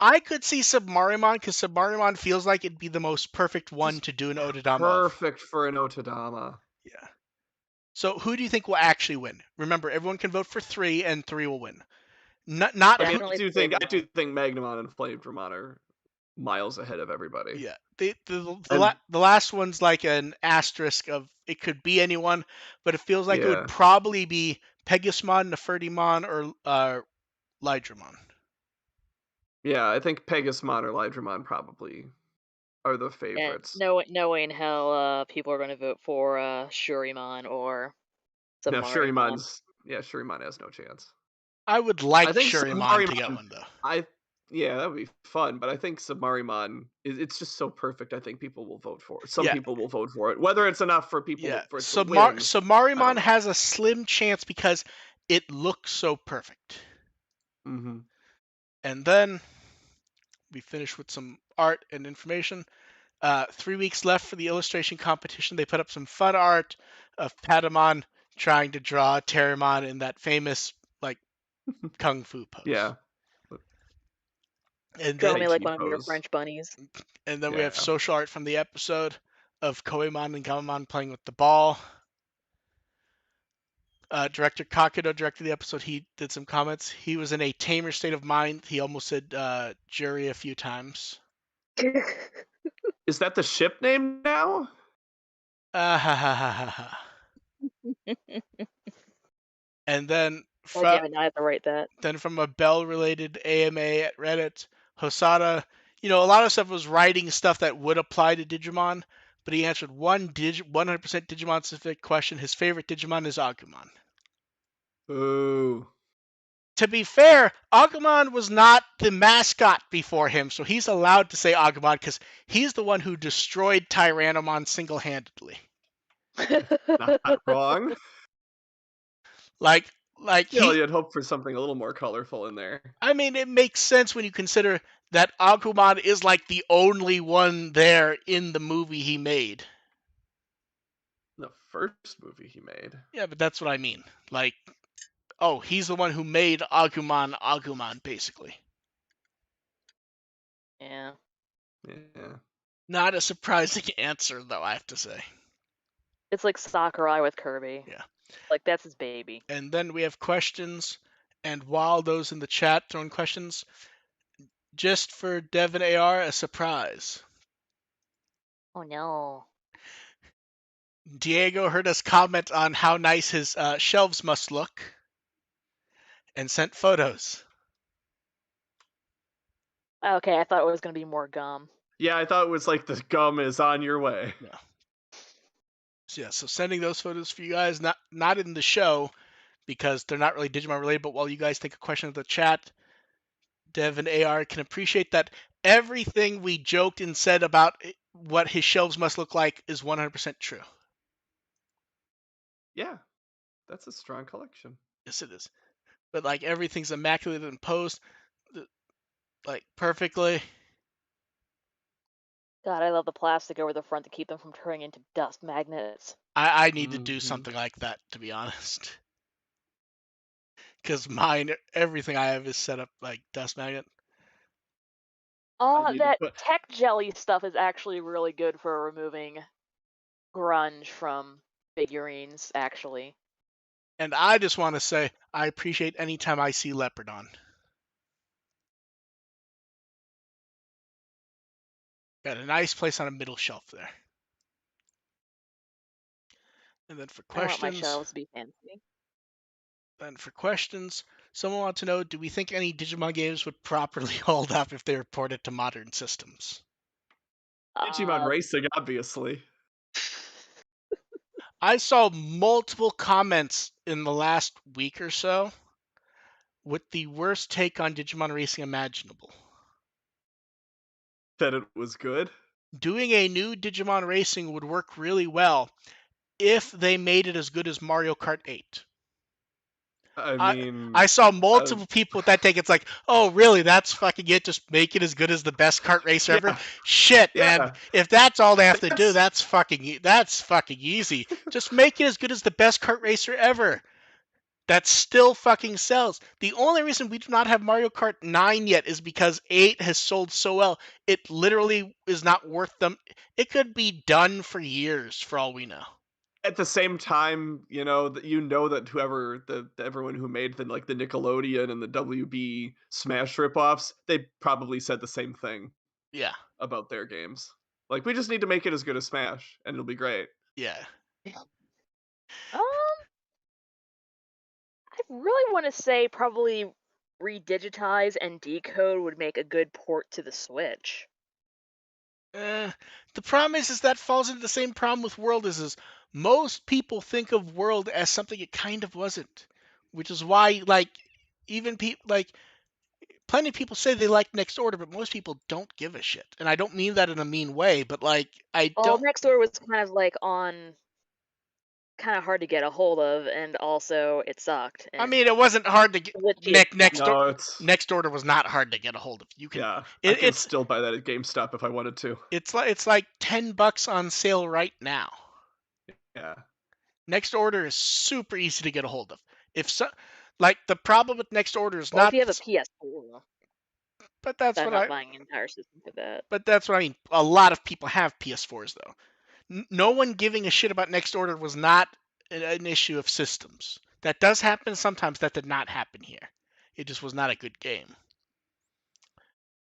I could see Submarimon because Submarimon feels like it'd be the most perfect one Just to do an Odadama of. Perfect for an Otodama. Yeah. So who do you think will actually win? Remember, everyone can vote for 3, and 3 will win. Not I mean, Definitely I do Flavor think Magnamon and Flamedramon are miles ahead of everybody. yeah. And The last one's like an asterisk of it could be anyone, but it feels like it would yeah, probably be Pegasmon, Nefertimon, or Lydramon. yeah, I think Pegasmon or Lydramon probably are the and favorites. knowing how people are going to vote for Shurimon or No, Submarimon. Shurimon has no chance. I would I like think Shurimon to get Submarimon, one though. yeah, that would be fun, but I think Submarimon it's just so perfect. I think people will vote for it. Some Yeah, people will vote for it. Whether it's enough for yeah. for it to win, I don't Submarimon know. has a slim chance because it looks so perfect. Hmm. And then we finish with some art and information. 3 weeks left for the illustration competition. They put up some fun art of Patamon trying to draw Terramon in that famous like kung fu pose. Yeah. And Draw then me Tai like Chi one of your pose. French bunnies. we have Yeah. social art from the episode of Koemon and Gamamon playing with the ball. Director Kakudo directed the episode. He did some comments. He was in a tamer state of mind. He almost said jury a few times. Is that the ship name now? Ha ha ha ha ha. And then God damn it, now I have to write that. from a Bell-related AMA at Reddit, Hosada, a lot of stuff was writing stuff that would apply to Digimon, but he answered one 100% Digimon-specific question. His favorite Digimon is Agumon. Ooh. To be fair, Agumon was not the mascot before him, so he's allowed to say Agumon because he's the one who destroyed Tyrannomon single-handedly. Not wrong. Like Still, you'd hope for something a little more colorful in there. I mean, it makes sense when you consider that Agumon is like the only one there in the movie he made. The first movie he made. Yeah, but that's what I mean. Like, oh, he's the one who made Agumon, basically. Yeah. Yeah. Not a surprising answer, though, I have to say. It's like Sakurai with Kirby. Yeah. Like, that's his baby. And then we have questions, and while those in the chat throwing questions, just for Dev and AR, a surprise. Oh no. Diego heard us comment on how nice his shelves must look and sent photos. Okay, I thought it was gonna be more gum. Yeah, I thought it was like the gum is on your way. No. So sending those photos for you guys, not in the show because they're not really Digimon related, but while you guys take a question in the chat, Dev and AR can appreciate that everything we joked and said about what his shelves must look like is 100% true. Yeah, that's a strong collection. Yes, it is. But like everything's immaculate and posed, like perfectly. God, I love the plastic over the front to keep them from turning into dust magnets. I need to do something like that, to be honest. Because everything I have is set up like dust magnet. That tech jelly stuff is actually really good for removing grunge from figurines, actually. And I just want to say, I appreciate any time I see Leopardon. Got a nice place on a middle shelf there. And then for questions, I want my shelves to be fancy. Someone wants to know, do we think any Digimon games would properly hold up if they were ported to modern systems? Digimon Racing, obviously. I saw multiple comments in the last week or so with the worst take on Digimon Racing imaginable. That it was good? Doing a new Digimon Racing would work really well if they made it as good as Mario Kart 8. I saw multiple people with that take. It's like, oh, really? That's fucking it? Just make it as good as the best kart racer ever? Shit, man. If that's all they have to do, that's fucking easy. Just make it as good as the best kart racer ever. That still fucking sells. The only reason we do not have Mario Kart 9 yet is because 8 has sold so well. It literally is not worth them. It could be done for years, for all we know. At the same time, that everyone who made the Nickelodeon and the WB Smash ripoffs, they probably said the same thing. Yeah. About their games. Like, we just need to make it as good as Smash, and it'll be great. Yeah. I really want to say probably redigitize and decode would make a good port to the Switch. The problem is that falls into the same problem with World is most people think of World as something it kind of wasn't, which is why even people plenty of people say they like Next Order, but most people don't give a shit. And I don't mean that in a mean way, but Next Order was kind of hard to get a hold of, and also it sucked. I mean, it wasn't hard to get. Next Order was not hard to get a hold of. You can. Yeah, I can still buy that at GameStop if I wanted to. It's like $10 on sale right now. Yeah. Next Order is super easy to get a hold of. Like, the problem with Next Order is Or if not, you have a PS4, but that's I'm what not I, buying an entire system for that. but that's what I mean. A lot of people have PS4s though. No one giving a shit about Next Order was not an issue of systems. That does happen sometimes. That did not happen here. It just was not a good game.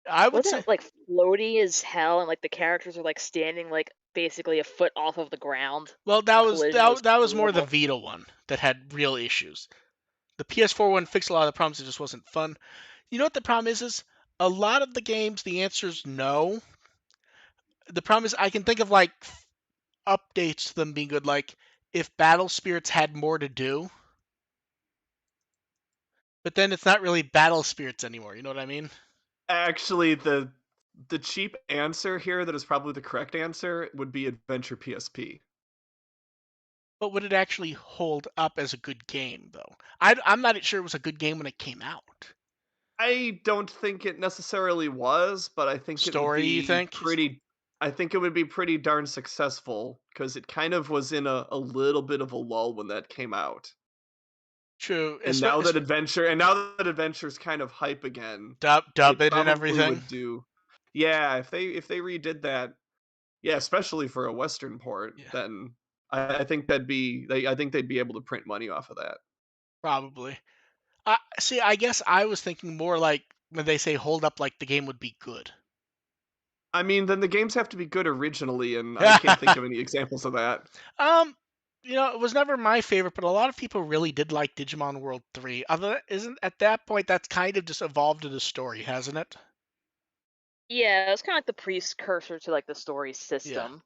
I would Wasn't say. it like floaty as hell, and like the characters are like standing like basically a foot off of the ground? Well, The that was collision was that was more the horrible. Vita one that had real issues. The PS4 one fixed a lot of the problems. It just wasn't fun. You know what the problem is a lot of the games the answer is no. The problem is I can think of like updates to them being good, like if Battle Spirits had more to do, but then it's not really Battle Spirits anymore. You know what I mean? Actually, the cheap answer here that is probably the correct answer would be Adventure PSP. But would it actually hold up as a good game, though? I'm not sure it was a good game when it came out. I don't think it necessarily was, but I think it would Story, you be think? pretty. I think it would be pretty darn successful because it kind of was in a little bit of a lull when that came out. True. And now that Adventure's kind of hype again, Dub it it and probably everything. would do. Yeah, if they redid that, yeah, especially for a Western port, Yeah, then I think I think they'd be able to print money off of that. probably. See, I guess I was thinking more like when they say hold up, like the game would be good. I mean, then the games have to be good originally, and I can't think of any examples of that. um, it was never my favorite, but a lot of people really did like Digimon World 3. Other isn't at that point that's kind of just evolved into story, hasn't it? Yeah, it's kind of like the precursor to like the story Yeah. system,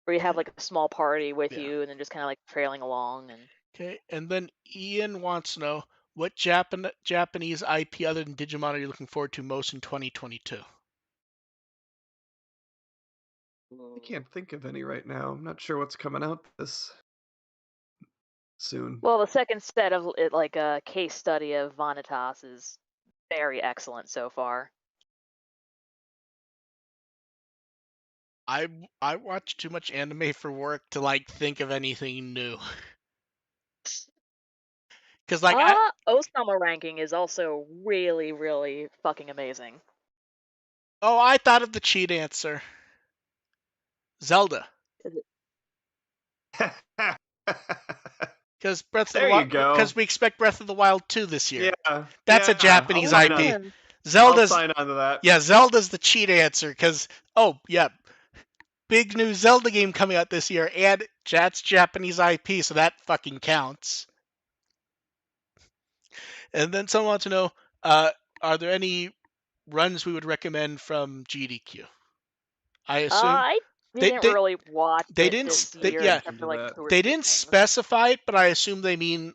where you have like a small party with Yeah. you, and then just kind of like trailing along. And Okay, and then Ian wants to know what Japanese IP other than Digimon are you looking forward to most in 2022? I can't think of any right now. I'm not sure what's coming out this soon. well, the second set of it, like a case study of Vanitas, is very excellent so far. I watch too much anime for work to like think of anything new. Cause like Osama ranking is also really, really fucking amazing. I thought of the cheat answer. Zelda. Because Breath of the There you Wild, go. because we expect Breath of the Wild 2 this year. Yeah, That's a yeah. Japanese IP. Man. I'll Zelda's sign on to that. yeah, Zelda's the cheat answer. Because yeah, big new Zelda game coming out this year, and that's Japanese IP, so that fucking counts. And then someone wants to know, are there any runs we would recommend from GDQ? I assume I they didn't they really watch they it didn't this they, year yeah except for Do like that. two or they three didn't things. specify it, but I assume they mean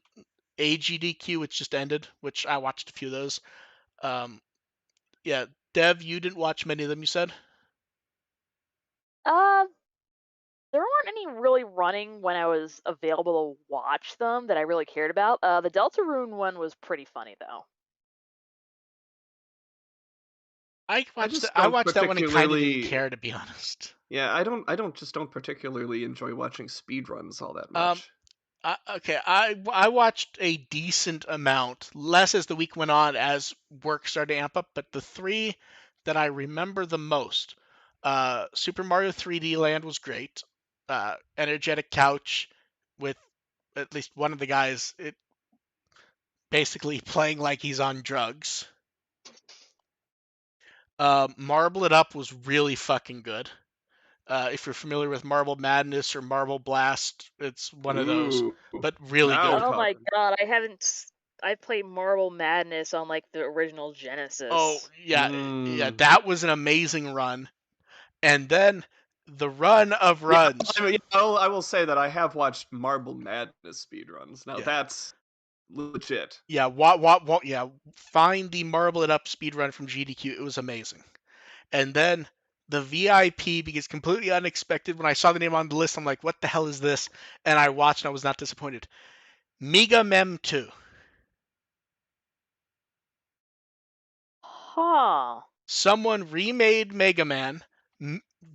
a GDQ, which just ended, which I watched a few of those. Um, yeah, Dev, you didn't watch many of them. You said. Uh, there weren't any really running when I was available to watch them that I really cared about. The Deltarune one was pretty funny though. I just I don't watched that one and kind of didn't particularly. care, to be honest. Yeah, I don't particularly enjoy watching speedruns all that Um, much. okay, I watched a decent amount, less as the week went on as work started to amp up, but the three that I remember the most, Super Mario 3D Land was great. Energetic Couch with at least one of the guys basically playing like he's on drugs. Marble It Up was really fucking good. If you're familiar with Marble Madness or Marble Blast, it's one of those, Ooh, but really now we're good. Oh my talking. god, I played Marble Madness on like the original Oh Genesis. yeah, yeah, Mm. that was an amazing run. And then the run of Yeah, runs. I will say that I have watched Marble Madness speedruns. Now Yeah, that's legit. yeah, yeah. Find the Marble It Up speed run from GDQ. It was amazing. And then the VIP, because completely unexpected. When I saw the name on the list, I'm like, what the hell is this? And I watched and I was not disappointed. Mega Mem 2. Huh. Someone remade Mega Man,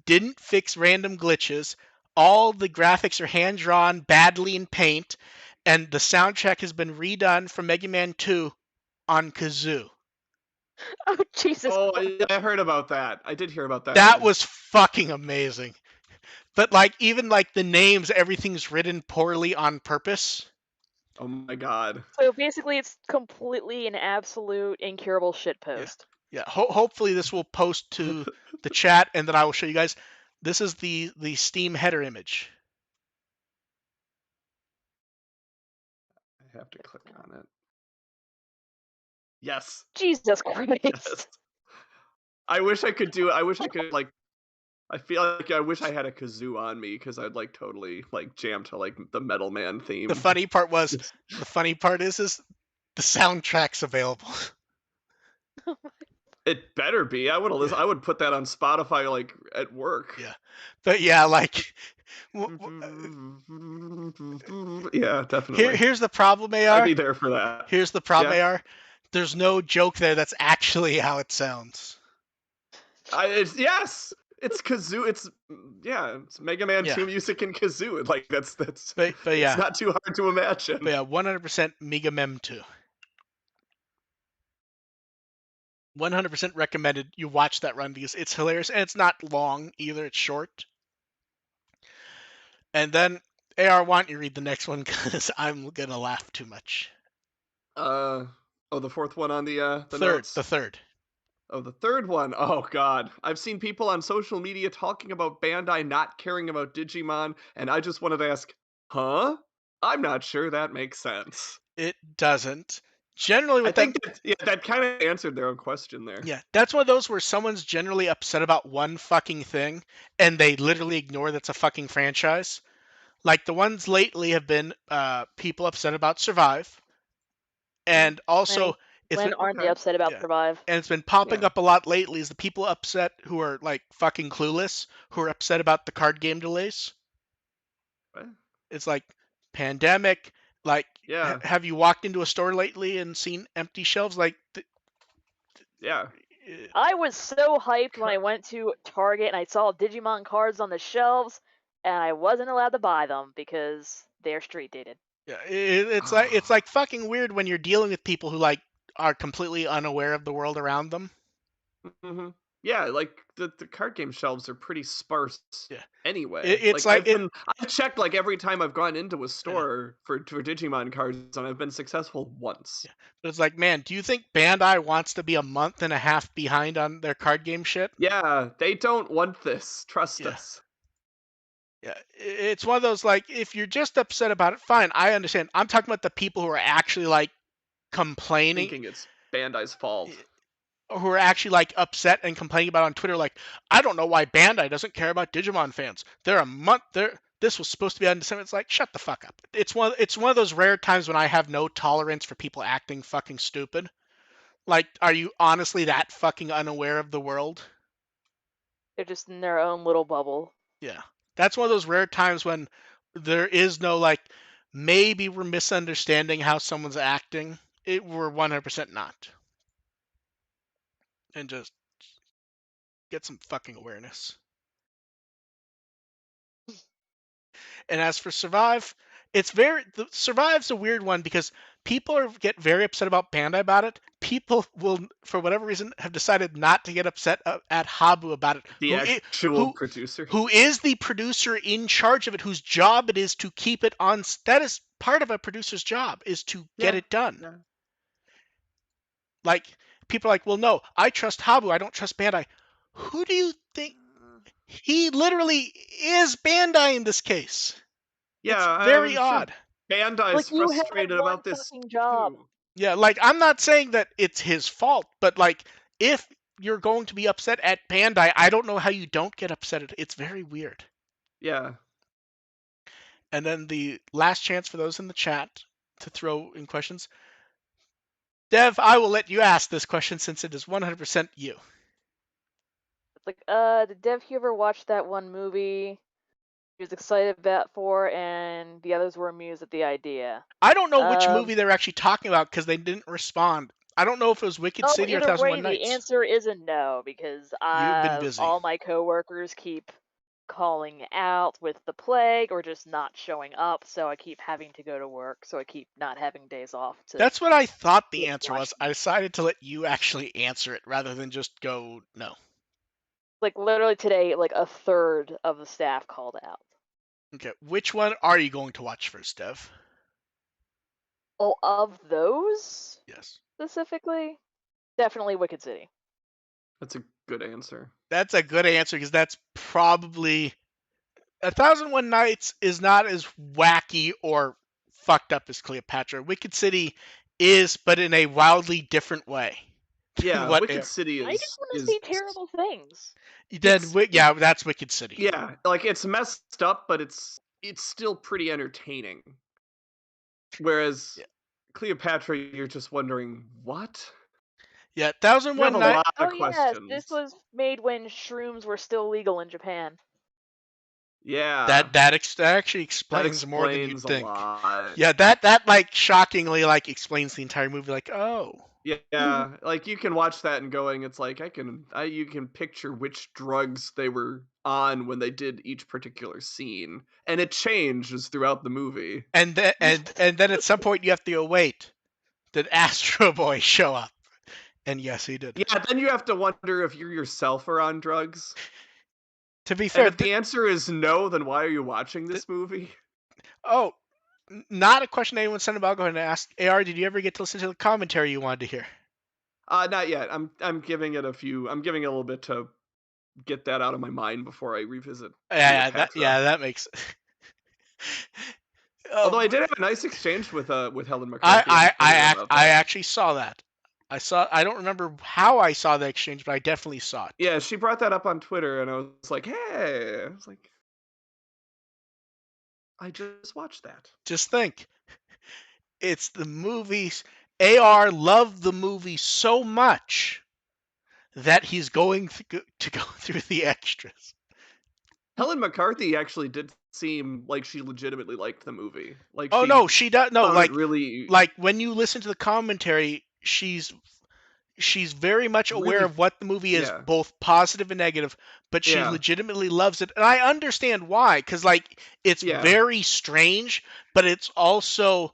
didn't fix random glitches. All the graphics are hand drawn badly in paint, and the soundtrack has been redone for Mega Man 2 on kazoo. Oh, Jesus Oh, Christ. I heard about that. I did hear about that That one. was fucking amazing. But like even like the names, everything's written poorly on purpose. Oh my god. So basically, it's completely an absolute incurable Yeah. shitpost. Yeah. Hopefully this will post to the chat, and then I will show you guys. This is the Steam header image. I have to click on it. Yes. Jesus Christ. Yes. I wish I could like. I feel like I wish I had a kazoo on me because I'd like totally like jam to like the Metal Man theme. The funny part is the soundtrack's available. It better be. I would listen. Yeah. I would put that on Spotify like at work. Yeah. But yeah, like Yeah, definitely. here's the problem, I'd AR. be there for that. Here's the problem, Yeah. AR. There's no joke there. That's actually how it sounds. Yes. It's kazoo. It's Mega Man Yeah. 2 music and kazoo. Like that's But it's yeah. not too hard to imagine. But yeah, 100% Mega Mem 2. 100% recommended you watch that run because it's hilarious and it's not long either. It's short. And then AR, why don't you read the next one because I'm gonna laugh too much. The fourth one on the notes. The third. Oh, the third one. Oh god. I've seen people on social media talking about Bandai not caring about Digimon, and I just wanted to ask, huh? I'm not sure that makes sense. It doesn't. Generally, I with think that kind of answered their own question there. yeah, that's one of those where someone's generally upset about one fucking thing, and they literally ignore that's a fucking franchise. Like the ones lately have been people upset about Survive, and also it's When been aren't they upset about yeah, Survive? and it's been popping Yeah. up a lot lately. Is the people upset who are like fucking clueless, who are upset about the card game delays? What? It's like pandemic. Like, Yeah. have you walked into a store lately and seen empty shelves? Like, Yeah. I was so hyped when I went to Target and I saw Digimon cards on the shelves, and I wasn't allowed to buy them because they're street dated. yeah, it's like fucking weird when you're dealing with people who like are completely unaware of the world around them. Mm-hmm. Yeah, like the card game shelves are pretty sparse Yeah, anyway. it's Like like it. I've checked like every time I've gone into a store for Digimon cards and I've been successful once. Yeah. But it's like, man, do you think Bandai wants to be a month and a half behind on their card game shit? Yeah, they don't want this. Trust Yeah. us. Yeah, it's one of those like if you're just upset about it, fine, I understand. I'm talking about the people who are actually like complaining, Thinking it's Bandai's fault. who are actually like upset and complaining about it on Twitter. Like, I don't know why Bandai doesn't care about Digimon fans. They're a month. This was supposed to be on December. It's like, shut the fuck up. It's one of those rare times when I have no tolerance for people acting fucking stupid. Like, are you honestly that fucking unaware of the world? They're just in their own little bubble. Yeah. That's one of those rare times when there is no like maybe we're misunderstanding how someone's acting. We're 100% not. And just get some fucking awareness. And as for Survive, Survive's a weird one because people get very upset about Bandai about it. People will, for whatever reason, have decided not to get upset at Habu about it. The actual producer. Who is the producer in charge of it, whose job it is to keep it on. That is part of a producer's job, is to get it done. Yeah. Like, people are like, well, no, I trust Habu, I don't trust Bandai. Who do you think? He literally is Bandai in this case. Yeah, it's very I'm odd. Sure Bandai's Like, you had frustrated one about this fucking job. too. Yeah, like I'm not saying that it's his fault, but like if you're going to be upset at Bandai, I don't know how you don't get upset at it. It's very weird. Yeah. And then the last chance for those in the chat to throw in questions. Dev, I will let you ask this question since it is 100% you. It's like, did Dev ever watch that one movie he was excited for, and the others were amused at the idea? I don't know which movie they were actually talking about because they didn't respond. I don't know if it was Wicked City or Either way, 1001 Nights. the answer is a no because You've been busy. all my coworkers keep calling out with the plague or just not showing up, so I keep having to go to work, so I keep not having days off to That's what I thought the answer watch was. them. I decided to let you actually answer it rather than just go no. Like literally today, like a third of the staff called out. Okay, which one are you going to watch first, Dev? Well, of those Yes. specifically, definitely Wicked City. That's a good answer. That's a good answer because that's probably 1001 Nights is not as wacky or fucked up as Cleopatra. Wicked City is, but in a wildly different way than Yeah, what. Wicked City I just want to see terrible things. Yeah, that's Wicked City. Yeah, like it's messed up, but it's still pretty entertaining. Whereas Yeah. Cleopatra, you're just wondering what? Yeah, You have 1001 a Nights. lot Oh of yes, this questions. was made when shrooms were still legal in Japan. Yeah, That actually that explains more than you'd explains a think. lot. Yeah, that like shockingly like explains the entire movie. Like, oh, Yeah, like you can watch that and going, it's like you can picture which drugs they were on when they did each particular scene, and it changes throughout the movie. and then and then at some point you have to go, wait, did Astro Boy show up? And yes, he did. Yeah, then you have to wonder if you yourself are on drugs. To be And fair, if the answer is no, then why are you watching th- this movie? oh, not a question anyone sent about. I'll go ahead and ask. AR, did you ever get to listen to the commentary you wanted to hear? Not yet. I'm giving it a few. I'm giving it a little bit to get that out of my mind before I revisit Cleopatra. That makes. Although I um, did have a nice exchange with Helen McCarthy on Twitter about I that. actually saw that. I don't remember how I saw the exchange, but I definitely saw it. Yeah, she brought that up on Twitter, and I was like, hey, I just watched that. Just think, it's the movies. AR loved the movie so much that he's going to go through the extras. Helen McCarthy actually did seem like she legitimately liked the movie. Like Oh she no, she does. No, found it really, like when you listen to the commentary, she's very much aware really, of what the movie is, yeah, both positive and negative, but she yeah, legitimately loves it. And I understand why, because like it's yeah. very strange, but it's also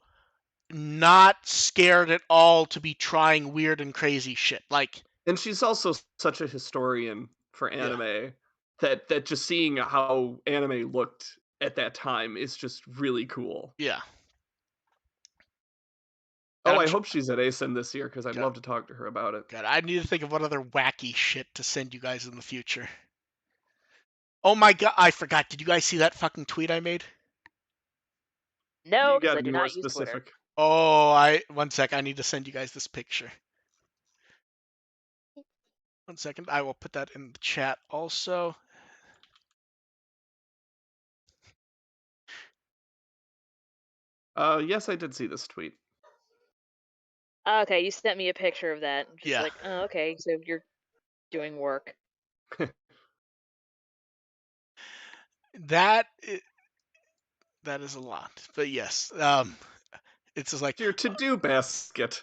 not scared at all to be trying weird and crazy shit. Like, And she's also such a historian for yeah, anime that just seeing how anime looked at that time is just really cool. yeah. And Oh, I'm I tr- hope she's at ASIN this year because I'd God, love to talk to her about it. God, I need to think of what other wacky shit to send you guys in the future. Oh my god, I forgot. Did you guys see that fucking tweet I made? No, You because got I to be do more not use Twitter. specific. Oh, one sec. I need to send you guys this picture. 1 second. I will put that in the chat also. Yes, I did see this tweet. Okay, you sent me a picture of that. I'm just Yeah, like, oh, okay, so you're doing work. that that is a lot. But yes, it's just like, It's your to-do basket.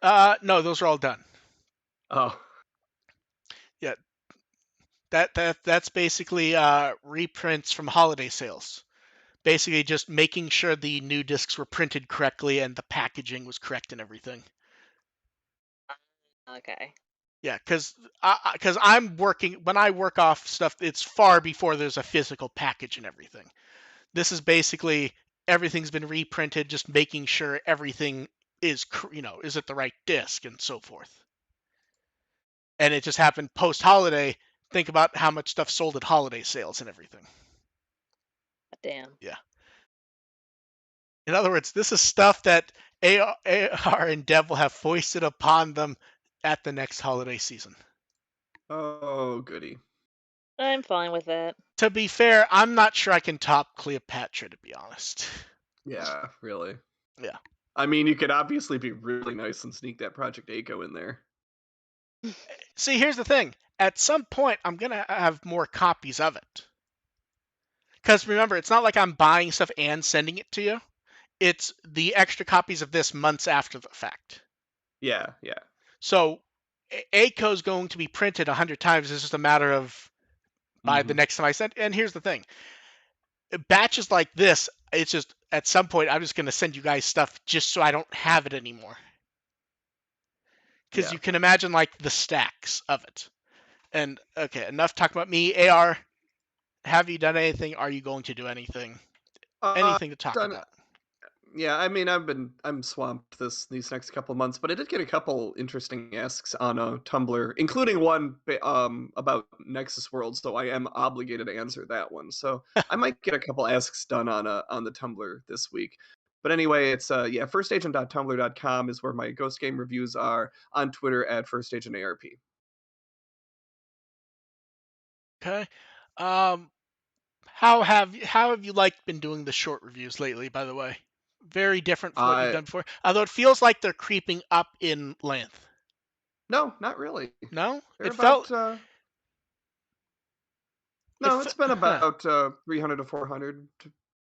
no, those are all done. Oh, Yeah, that's basically reprints from holiday sales. Basically, just making sure the new discs were printed correctly and the packaging was correct and everything. Okay. Yeah, because I'm working when I work off stuff, it's far before there's a physical package and everything. This is basically everything's been reprinted, just making sure everything is is at the right disc and so forth. And it just happened post holiday. Think about how much stuff sold at holiday sales and everything. Damn. Yeah. In other words, this is stuff that AR and Dev will have foisted upon them at the next holiday season. oh, goody. I'm fine with that. To be fair, I'm not sure I can top Cleopatra, to be honest. Yeah, really. Yeah. I mean, you could obviously be really nice and sneak that Project Echo in there. See, here's the thing. At some point, I'm going to have more copies of it. Because remember, it's not like I'm buying stuff and sending it to you. It's the extra copies of this months after the fact. Yeah, yeah. So, ACO is going to be printed 100 times. It's just a matter of by the next time I send. And here's the thing: batches like this, it's just at some point I'm just gonna send you guys stuff just so I don't have it anymore. Because Yeah. you can imagine like the stacks of it. And okay, enough talking about me. AR, have you done anything? Are you going to do anything? Uh, Anything to talk done. about? Yeah, I mean, I'm swamped these next couple months, but I did get a couple interesting asks on Tumblr, including one about Nexus World, so I am obligated to answer that one. So I might get a couple asks done on the Tumblr this week. But anyway, it's yeah, firstagent.tumblr.com is where my Ghost Game reviews are. On Twitter at firstagentarp. Okay. Um, how have you liked been doing the short reviews lately? By the way, very different from what you've Uh, done before. Although it feels like they're creeping up in length. no, not really. No, They're it felt about it. no, it's been Huh. about 300 to 400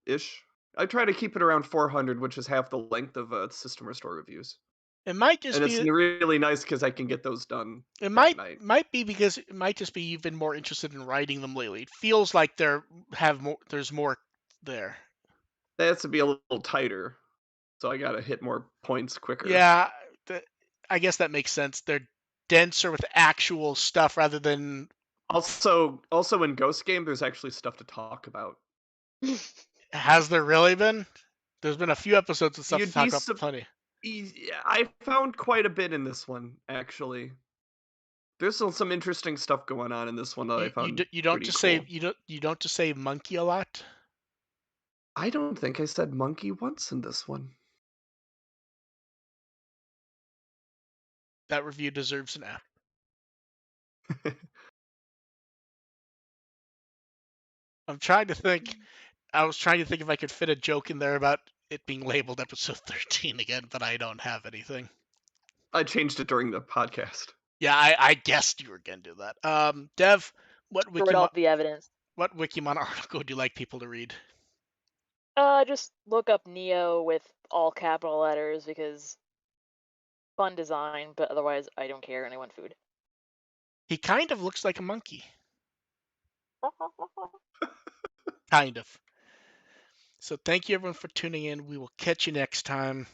ish. I try to keep it around 400, which is half the length of System Restore reviews. It might And just it's be. really nice because I can get those done It that might night. might be because it might just be you've been more interested in writing them lately. It feels like there's more there. That has to be a little tighter, so I gotta hit more points quicker. Yeah, I guess that makes sense. They're denser with actual stuff rather than. Also in Ghost Game, there's actually stuff to talk about. Has there really been? There's been a few episodes of stuff to You'd be talk about. Plenty. I found quite a bit in this one, actually. There's still some interesting stuff going on in this one that I found You don't pretty just say cool. you don't just say monkey a lot. I don't think I said monkey once in this one. That review deserves an F. I'm trying to think. I was trying to think if I could fit a joke in there about it being labeled episode 13 again, but I don't have anything. I changed it during the podcast. Yeah, I guessed you were gonna do that. Dev, what Destroyed all Wikimon the evidence. what Wikimon article would you like people to read? Just look up Neo with all capital letters because fun design, but otherwise I don't care and I want food. He kind of looks like a monkey. Kind of. So thank you everyone for tuning in. We will catch you next time.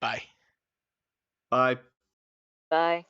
Bye. Bye. Bye.